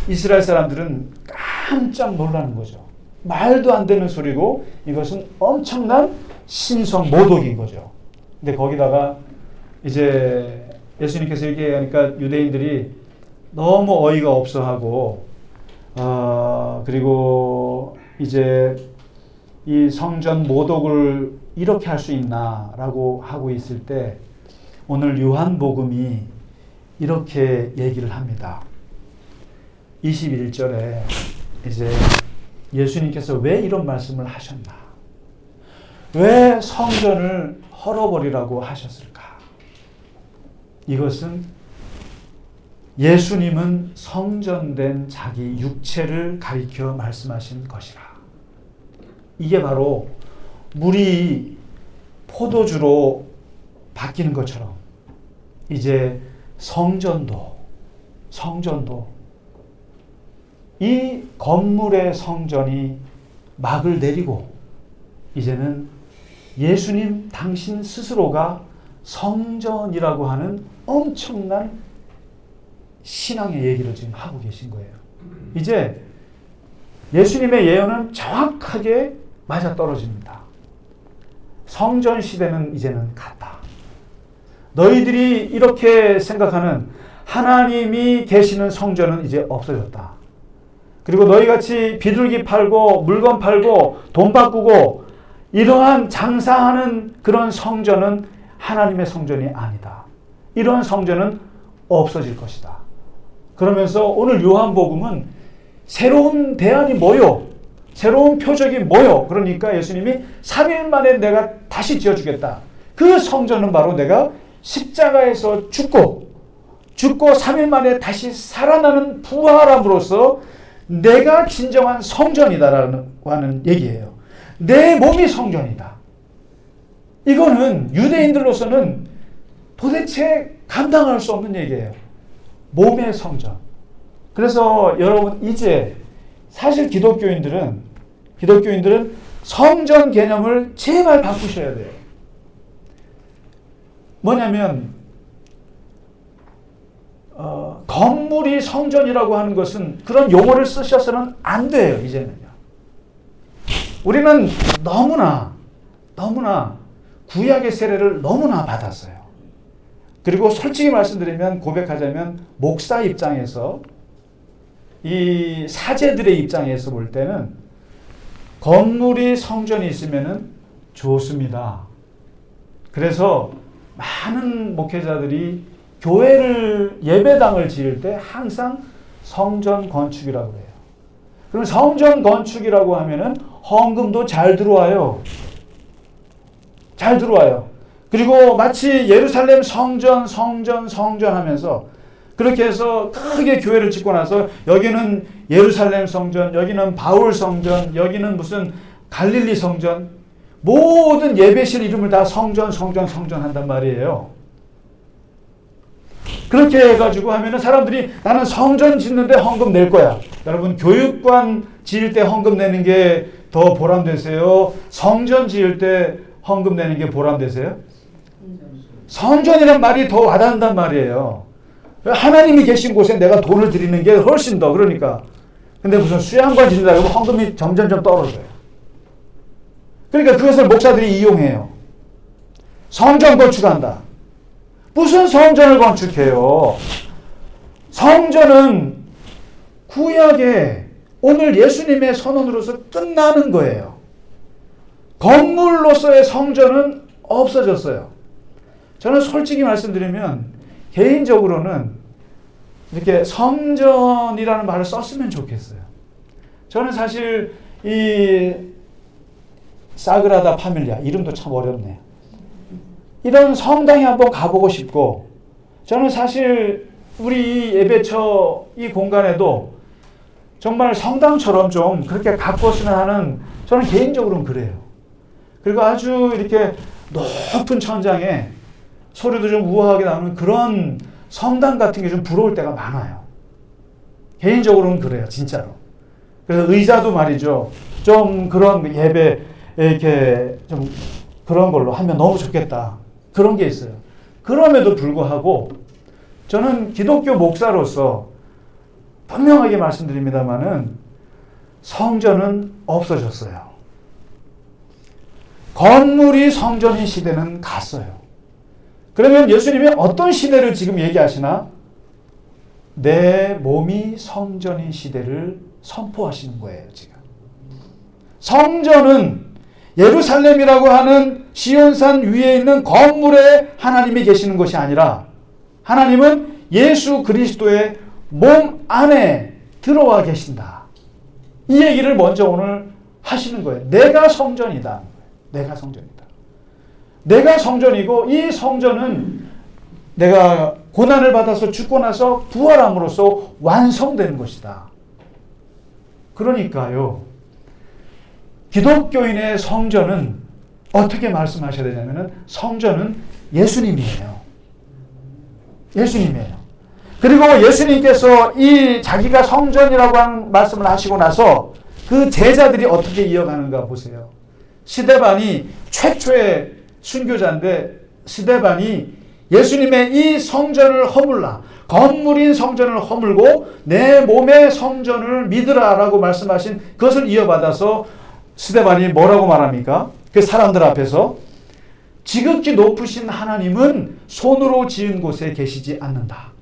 이스라엘 사람들은 깜짝 놀라는 거죠. 말도 안 되는 소리고 이것은 엄청난 신성 모독인 거죠. 근데 거기다가 이제 예수님께서 얘기하니까 유대인들이 너무 어이가 없어하고 그리고 이제 이 성전 모독을 이렇게 할 수 있나라고 하고 있을 때 오늘 요한복음이 이렇게 얘기를 합니다. 21절에 이제 예수님께서 왜 이런 말씀을 하셨나? 왜 성전을 헐어버리라고 하셨을까? 이것은 예수님은 성전된 자기 육체를 가리켜 말씀하신 것이라. 이게 바로 물이 포도주로 바뀌는 것처럼 이제 성전도 이 건물의 성전이 막을 내리고 이제는 예수님 당신 스스로가 성전이라고 하는 엄청난 신앙의 얘기를 지금 하고 계신 거예요. 이제 예수님의 예언은 정확하게 맞아떨어집니다. 성전 시대는 이제는 갔다. 너희들이 이렇게 생각하는 하나님이 계시는 성전은 이제 없어졌다. 그리고 너희같이 비둘기 팔고 물건 팔고 돈 바꾸고 이러한 장사하는 그런 성전은 하나님의 성전이 아니다. 이러한 성전은 없어질 것이다. 그러면서 오늘 요한복음은 새로운 대안이 뭐요? 새로운 표적이 뭐요? 그러니까 예수님이 3일 만에 내가 다시 지어주겠다. 그 성전은 바로 내가 십자가에서 죽고 3일 만에 다시 살아나는 부활함으로써 내가 진정한 성전이다라는 하는 얘기예요. 내 몸이 성전이다. 이거는 유대인들로서는 도대체 감당할 수 없는 얘기예요. 몸의 성전. 그래서 여러분 이제 사실 기독교인들은 성전 개념을 제발 바꾸셔야 돼요. 뭐냐면 건물이 성전이라고 하는 것은 그런 용어를 쓰셔서는 안 돼요. 이제는요. 우리는 너무나 구약의 세례를 너무나 받았어요. 그리고 솔직히 말씀드리면 고백하자면 목사 입장에서 이 사제들의 입장에서 볼 때는 건물이 성전이 있으면은 좋습니다. 그래서 많은 목회자들이 교회를 예배당을 지을 때 항상 성전 건축이라고 해요. 그럼 성전 건축이라고 하면은 헌금도 잘 들어와요. 그리고 마치 예루살렘 성전 하면서 그렇게 해서 크게 교회를 짓고 나서 여기는 예루살렘 성전, 여기는 바울 성전, 여기는 무슨 갈릴리 성전, 모든 예배실 이름을 다 성전 한단 말이에요. 그렇게 해가지고 하면은 사람들이 나는 성전 짓는데 헌금 낼 거야. 여러분 교육관 지을 때 헌금 내는 게 더 보람되세요? 성전 지을 때 헌금 내는 게 보람되세요? 성전이란 말이 더 와닿는단 말이에요. 하나님이 계신 곳에 내가 돈을 드리는 게 훨씬 더 그러니까. 근데 무슨 수양관 짓는다 그러면 헌금이 점점 떨어져요. 그러니까 그것을 목사들이 이용해요. 성전 건축한다. 무슨 성전을 건축해요? 성전은 구약에 오늘 예수님의 선언으로서 끝나는 거예요. 건물로서의 성전은 없어졌어요. 저는 솔직히 말씀드리면 개인적으로는 이렇게 성전이라는 말을 썼으면 좋겠어요. 저는 사실 이 사그라다 파밀리아 이름도 참 어렵네요. 이런 성당에 한번 가보고 싶고 저는 사실 우리 예배처 이 공간에도 정말 성당처럼 좀 그렇게 가꿨으면 하는 저는 개인적으로는 그래요. 그리고 아주 이렇게 높은 천장에 소리도 좀 우아하게 나오는 그런 성당 같은 게 좀 부러울 때가 많아요. 개인적으로는 그래요. 진짜로. 그래서 의자도 말이죠. 좀 그런 예배 이렇게 좀 그런 걸로 하면 너무 좋겠다. 그런 게 있어요. 그럼에도 불구하고 저는 기독교 목사로서 분명하게 말씀드립니다마는 성전은 없어졌어요. 건물이 성전인 시대는 갔어요. 그러면 예수님이 어떤 시대를 지금 얘기하시나? 내 몸이 성전인 시대를 선포하시는 거예요, 지금. 성전은 예루살렘이라고 하는 시온산 위에 있는 건물에 하나님이 계시는 것이 아니라 하나님은 예수 그리스도의 몸 안에 들어와 계신다. 이 얘기를 먼저 오늘 하시는 거예요. 내가 성전이다. 내가 성전이다. 내가 성전이고 이 성전은 내가 고난을 받아서 죽고 나서 부활함으로써 완성되는 것이다. 그러니까요. 기독교인의 성전은 어떻게 말씀하셔야 되냐면은 성전은 예수님이에요. 예수님이에요. 그리고 예수님께서 이 자기가 성전이라고 하는 말씀을 하시고 나서 그 제자들이 어떻게 이어가는가 보세요. 스데반이 최초의 순교자인데 스데반이 예수님의 이 성전을 허물라. 건물인 성전을 허물고 내 몸의 성전을 믿으라라고 말씀하신 그것을 이어받아서 스데반이 뭐라고 말합니까? 그 사람들 앞에서 지극히 높으신 하나님은 손으로 지은 곳에 계시지 않는다.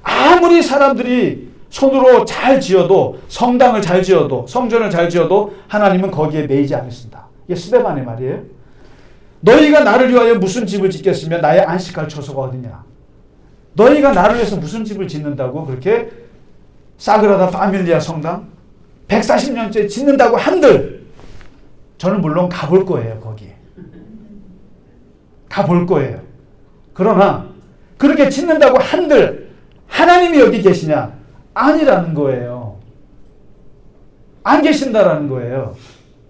아무리 사람들이 손으로 잘 지어도 성당을 잘 지어도 성전을 잘 지어도 하나님은 거기에 매이지 않으신다. 이게 스데반의 말이에요. 너희가 나를 위하여 무슨 집을 짓겠으며 나의 안식할 처소가 어디냐. 너희가 나를 위해서 무슨 집을 짓는다고 그렇게 사그라다 파밀리아 성당 140년째 짓는다고 한들 저는 물론 가볼 거예요. 거기에 가볼 거예요. 그러나 그렇게 짓는다고 한들 하나님이 여기 계시냐? 아니라는 거예요. 안 계신다라는 거예요.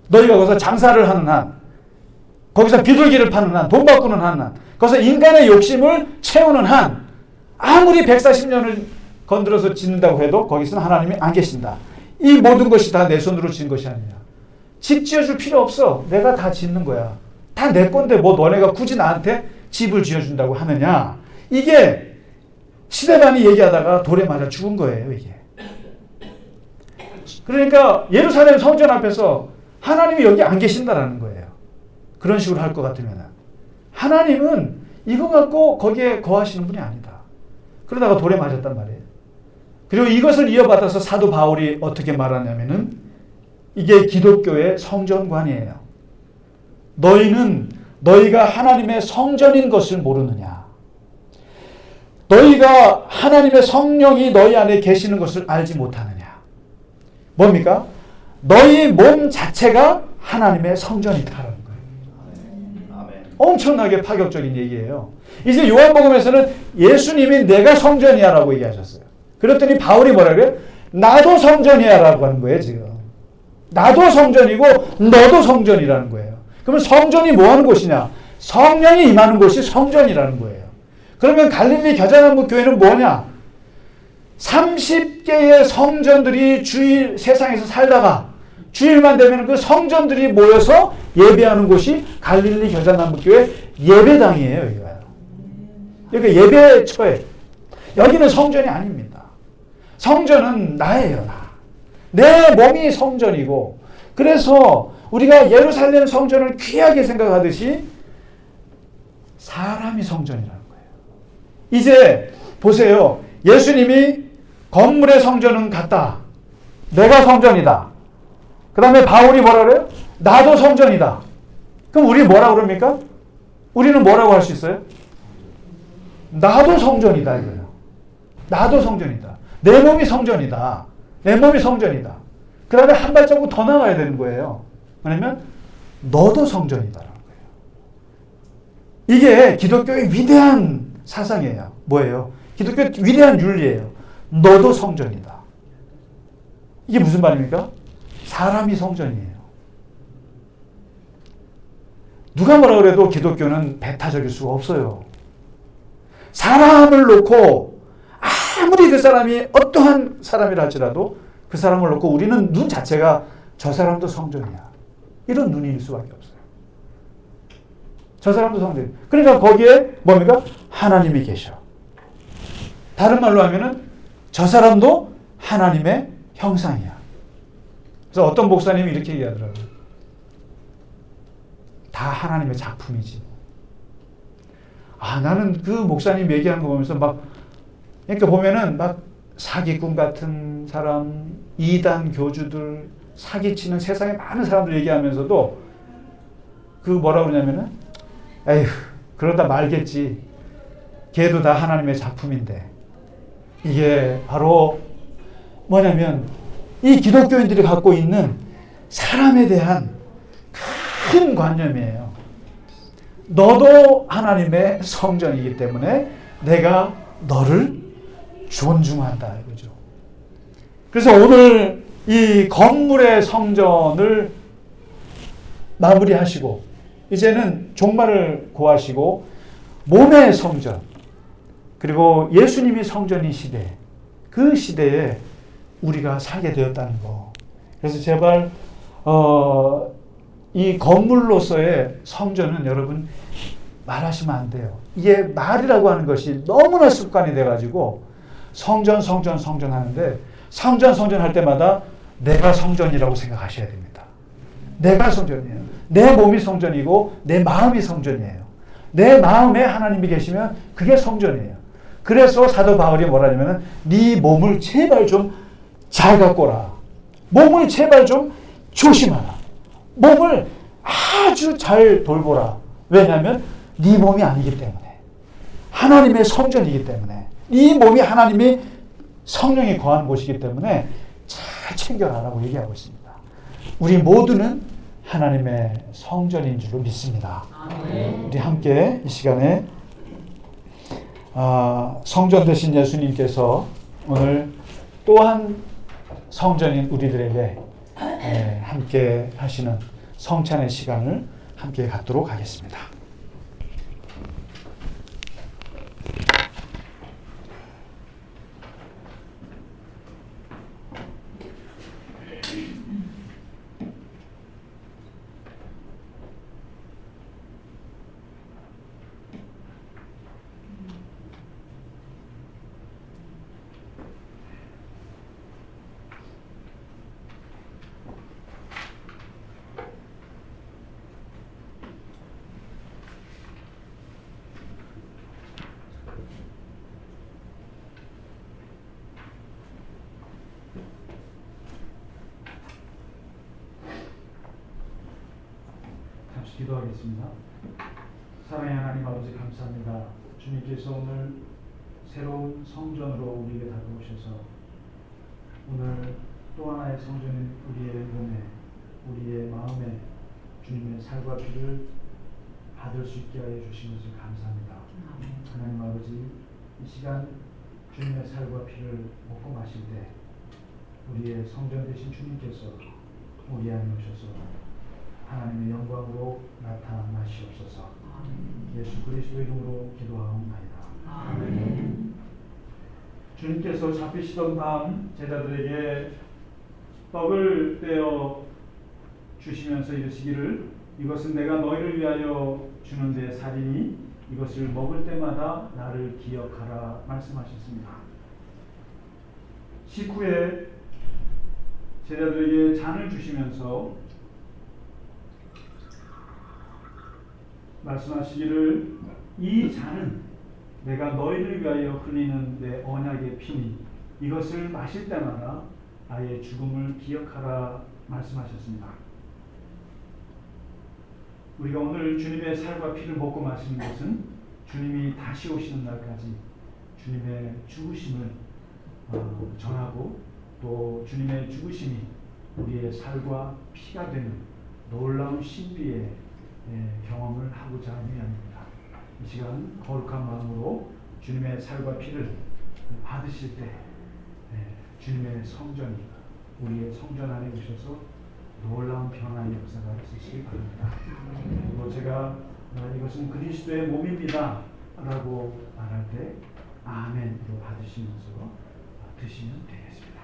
너희가 거기서 장사를 하는 한, 거기서 비둘기를 파는 한, 돈 바꾸는 한, 거기서 인간의 욕심을 채우는 한, 아무리 140년을 건드려서 짓는다고 해도 거기서는 하나님이 안 계신다. 이 모든 것이 다 내 손으로 지은 것이 아니냐. 집 지어줄 필요 없어. 내가 다 짓는 거야. 다 내 건데 뭐 너네가 굳이 나한테 집을 지어준다고 하느냐. 이게 스데반이 얘기하다가 돌에 맞아 죽은 거예요. 이게. 그러니까 예루살렘 성전 앞에서 하나님이 여기 안 계신다라는 거예요. 그런 식으로 할 것 같으면 하나님은 이거 갖고 거기에 거하시는 분이 아니다. 그러다가 돌에 맞았단 말이에요. 그리고 이것을 이어받아서 사도 바울이 어떻게 말하냐면은 이게 기독교의 성전관이에요. 너희는 너희가 하나님의 성전인 것을 모르느냐. 너희가 하나님의 성령이 너희 안에 계시는 것을 알지 못하느냐. 뭡니까? 너희 몸 자체가 하나님의 성전이다라는 거예요. 엄청나게 파격적인 얘기예요. 이제 요한복음에서는 예수님이 내가 성전이야 라고 얘기하셨어요. 그랬더니 바울이 뭐라 그래요? 나도 성전이야 라고 하는 거예요. 지금 나도 성전이고 너도 성전이라는 거예요. 그러면 성전이 뭐 하는 곳이냐? 성령이 임하는 곳이 성전이라는 거예요. 그러면 갈릴리 겨자나무 교회는 뭐냐? 30개의 성전들이 세상에서 살다가 주일만 되면 그 성전들이 모여서 예배하는 곳이 갈릴리 겨자나무 교회 예배당이에요. 여기가. 여기 예배처에. 여기는 성전이 아닙니다. 성전은 나예요. 나. 내 몸이 성전이고 그래서 우리가 예루살렘 성전을 귀하게 생각하듯이 사람이 성전이라는 거예요. 이제 보세요. 예수님이 건물의 성전은 같다. 내가 성전이다. 그 다음에 바울이 뭐라 그래요? 나도 성전이다. 그럼 우리 뭐라 그럽니까? 우리는 뭐라고 할 수 있어요? 나도 성전이다 이거예요. 나도 성전이다. 내 몸이 성전이다. 내 몸이 성전이다. 그 다음에 한 발자국 더 나가야 되는 거예요. 왜냐면 너도 성전이다라는 거예요. 이게 기독교의 위대한 사상이에요. 뭐예요? 기독교의 위대한 윤리예요. 너도 성전이다. 이게 무슨 말입니까? 사람이 성전이에요. 누가 뭐라 그래도 기독교는 배타적일 수가 없어요. 사람을 놓고 아무리 그 사람이 어떠한 사람이라 할지라도 그 사람을 놓고 우리는 눈 자체가 저 사람도 성전이야. 이런 눈일 수밖에 없어요. 저 사람도 성전. 그러니까 거기에 뭡니까? 하나님이 계셔. 다른 말로 하면은 저 사람도 하나님의 형상이야. 그래서 어떤 목사님이 이렇게 얘기하더라고요. 다 하나님의 작품이지. 나는 그 목사님 얘기하는 거 보면서 그러니까 보면은 막 사기꾼 같은 사람, 이단 교주들, 사기치는 세상에 많은 사람들 얘기하면서도 그 뭐라 그러냐면은 에휴, 그러다 말겠지. 걔도 다 하나님의 작품인데. 이게 바로 뭐냐면 이 기독교인들이 갖고 있는 사람에 대한 큰 관념이에요. 너도 하나님의 성전이기 때문에 내가 너를 존중한다 이거죠. 그래서 오늘 이 건물의 성전을 마무리하시고 이제는 종말을 고하시고 몸의 성전 그리고 예수님이 성전인 시대 그 시대에 우리가 살게 되었다는 거. 그래서 제발 이 건물로서의 성전은 여러분 말하시면 안 돼요. 이게 말이라고 하는 것이 너무나 습관이 돼가지고 성전 하는데 성전 할 때마다 내가 성전이라고 생각하셔야 됩니다. 내가 성전이에요. 내 몸이 성전이고 내 마음이 성전이에요. 내 마음에 하나님이 계시면 그게 성전이에요. 그래서 사도 바울이 뭐라냐면 네 몸을 제발 좀 잘 가꿔라. 몸을 제발 좀 조심하라. 몸을 아주 잘 돌보라. 왜냐하면 네 몸이 아니기 때문에 하나님의 성전이기 때문에 이 몸이 하나님이 성령이 거하는 곳이기 때문에 잘 챙겨라라고 얘기하고 있습니다. 우리 모두는 하나님의 성전인 줄로 믿습니다. 우리 함께 이 시간에 성전 되신 예수님께서 오늘 또한 성전인 우리들에게 함께 하시는 성찬의 시간을 함께 갖도록 하겠습니다. 기도하겠습니다. 사랑의 하나님 아버지 감사합니다. 주님께서 오늘 새로운 성전으로 우리에게 다가오셔서 오늘 또 하나의 성전인 우리의 몸에 우리의 마음에 주님의 살과 피를 받을 수 있게 하여 주신 것을 감사합니다. 하나님 아버지 이 시간 주님의 살과 피를 먹고 마실 때 우리의 성전 되신 주님께서 우리 안에 오셔서 하나님의 영광으로 나타나시옵소서. 예수 그리스도의 이름으로 기도하옵나이다. 아멘. 주님께서 잡히시던 밤 제자들에게 떡을 떼어 주시면서 이르시기를 이것은 내가 너희를 위하여 주는 데 살이니 이것을 먹을 때마다 나를 기억하라 말씀하셨습니다. 식후에 제자들에게 잔을 주시면서 말씀하시기를 이 잔은 내가 너희를 위하여 흘리는 내 언약의 피니 이것을 마실 때마다 나의 죽음을 기억하라 말씀하셨습니다. 우리가 오늘 주님의 살과 피를 먹고 마시는 것은 주님이 다시 오시는 날까지 주님의 죽으심을 전하고 또 주님의 죽으심이 우리의 살과 피가 되는 놀라운 신비의 경험을 하고자 하는 위함입니다. 이 시간 거룩한 마음으로 주님의 살과 피를 받으실 때 주님의 성전이 우리의 성전 안에 오셔서 놀라운 변화의 역사가 있으시기 바랍니다. 그리고 제가 이것은 그리스도의 몸입니다 라고 말할 때 아멘으로 받으시면서 드시면 되겠습니다.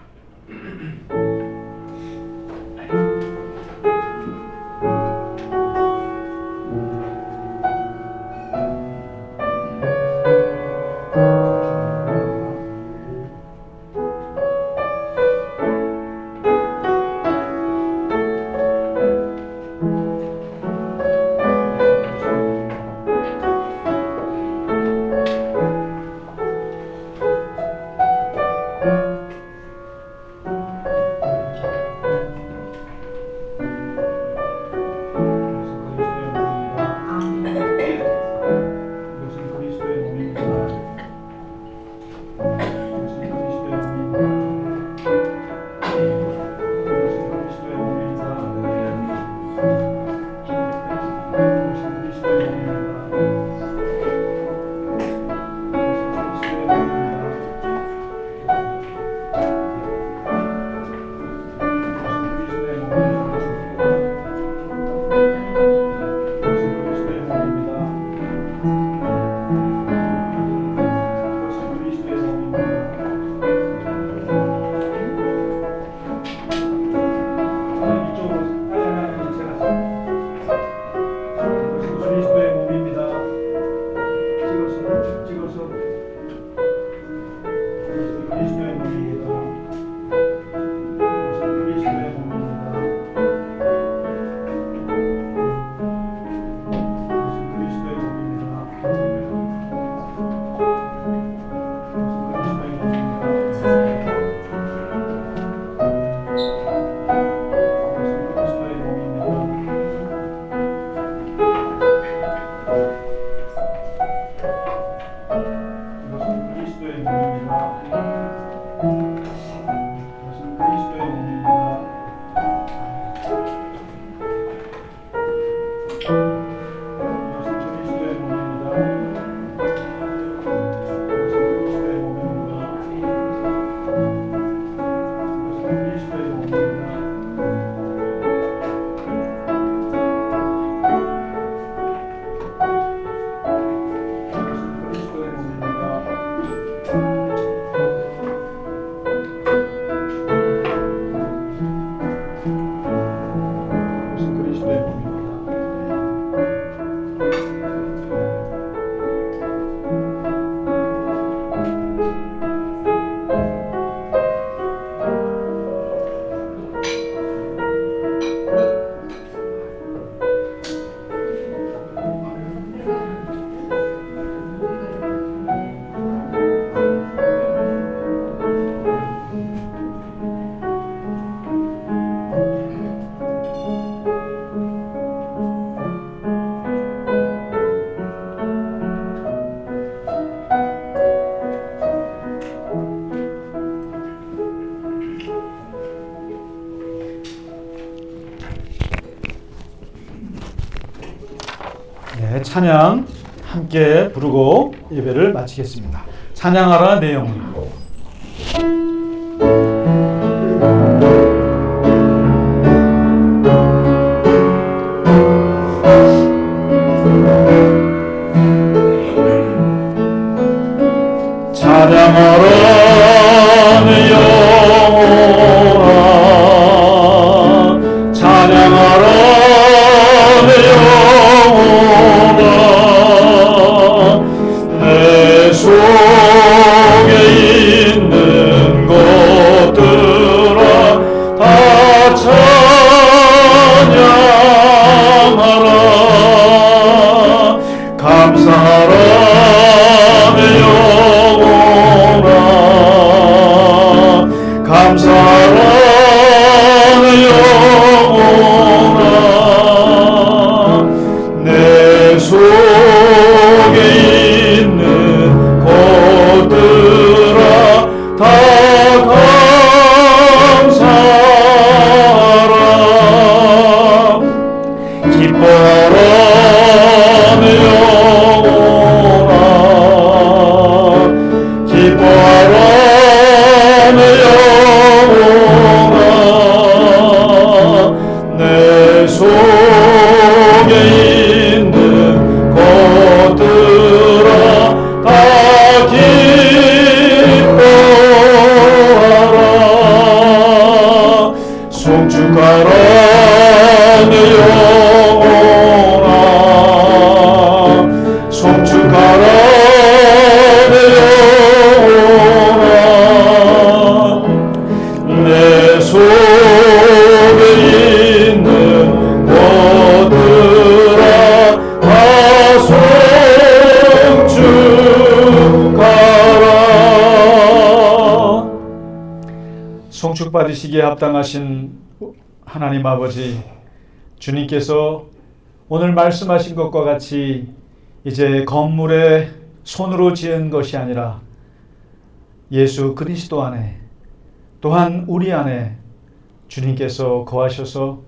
찬양 함께 부르고 예배를 마치겠습니다. 찬양하라 내 영혼. 찬양하라 내 영혼아, 찬양하라 내 영혼아, 내 속에 있는 것들아 다 찬양하라. 감사하라 내 영혼아, 감사하라 내 영혼아, 내 속에 있는 것들아 다 감사하라. 기뻐하라 내 영혼아, 기뻐하라 내 영혼아, 내 속에 있는 것들아 다 기뻐하라. 송축하라 내 영혼아, 송축하라 내 영혼아, 내 속에 있는 것들아 다 송축하라. 송축받으시기에 합당하신 하나님 아버지, 주님께서 오늘 말씀하신 것과 같이 이제 건물에 손으로 지은 것이 아니라 예수 그리스도 안에, 또한 우리 안에 주님께서 거하셔서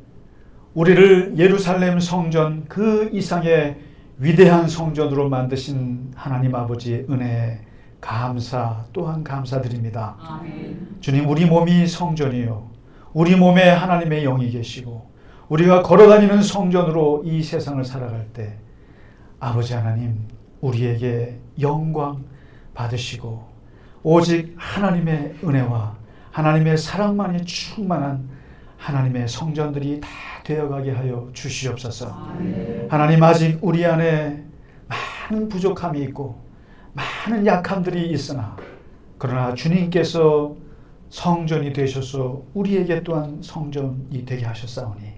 우리를 예루살렘 성전 그 이상의 위대한 성전으로 만드신 하나님 아버지의 은혜에 감사 또한 감사드립니다. 아멘. 주님, 우리 몸이 성전이요, 우리 몸에 하나님의 영이 계시고 우리가 걸어다니는 성전으로 이 세상을 살아갈 때 아버지 하나님, 우리에게 영광 받으시고 오직 하나님의 은혜와 하나님의 사랑만이 충만한 하나님의 성전들이 다 되어가게 하여 주시옵소서. 아멘. 하나님, 아직 우리 안에 많은 부족함이 있고 많은 약함들이 있으나 그러나 주님께서 성전이 되셔서 우리에게 또한 성전이 되게 하셨사오니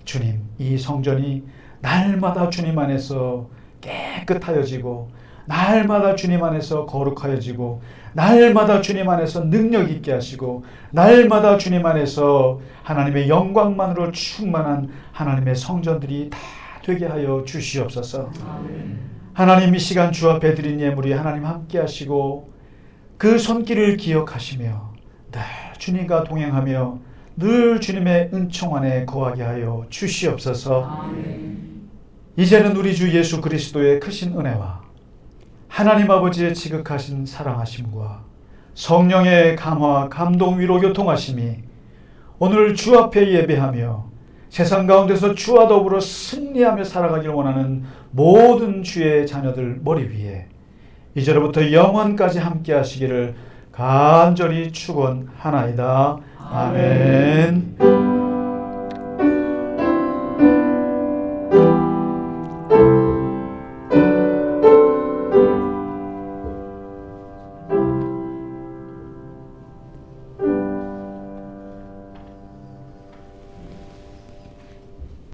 주님, 이 성전이 날마다 주님 안에서 깨끗하여지고 날마다 주님 안에서 거룩하여지고 날마다 주님 안에서 능력 있게 하시고 날마다 주님 안에서 하나님의 영광만으로 충만한 하나님의 성전들이 다 되게 하여 주시옵소서. 아멘. 하나님, 이 시간 주 앞에 드린 예물이 하나님 함께 하시고 그 손길을 기억하시며 늘 주님과 동행하며 늘 주님의 은총 안에 거하게 하여 주시옵소서. 아멘. 이제는 우리 주 예수 그리스도의 크신 은혜와 하나님 아버지의 지극하신 사랑하심과 성령의 감화, 감동, 위로, 교통하심이 오늘 주 앞에 예배하며 세상 가운데서 주와 더불어 승리하며 살아가기를 원하는 모든 주의 자녀들 머리 위에 이제로부터 영원까지 함께 하시기를 간절히 축원하나이다. 아멘.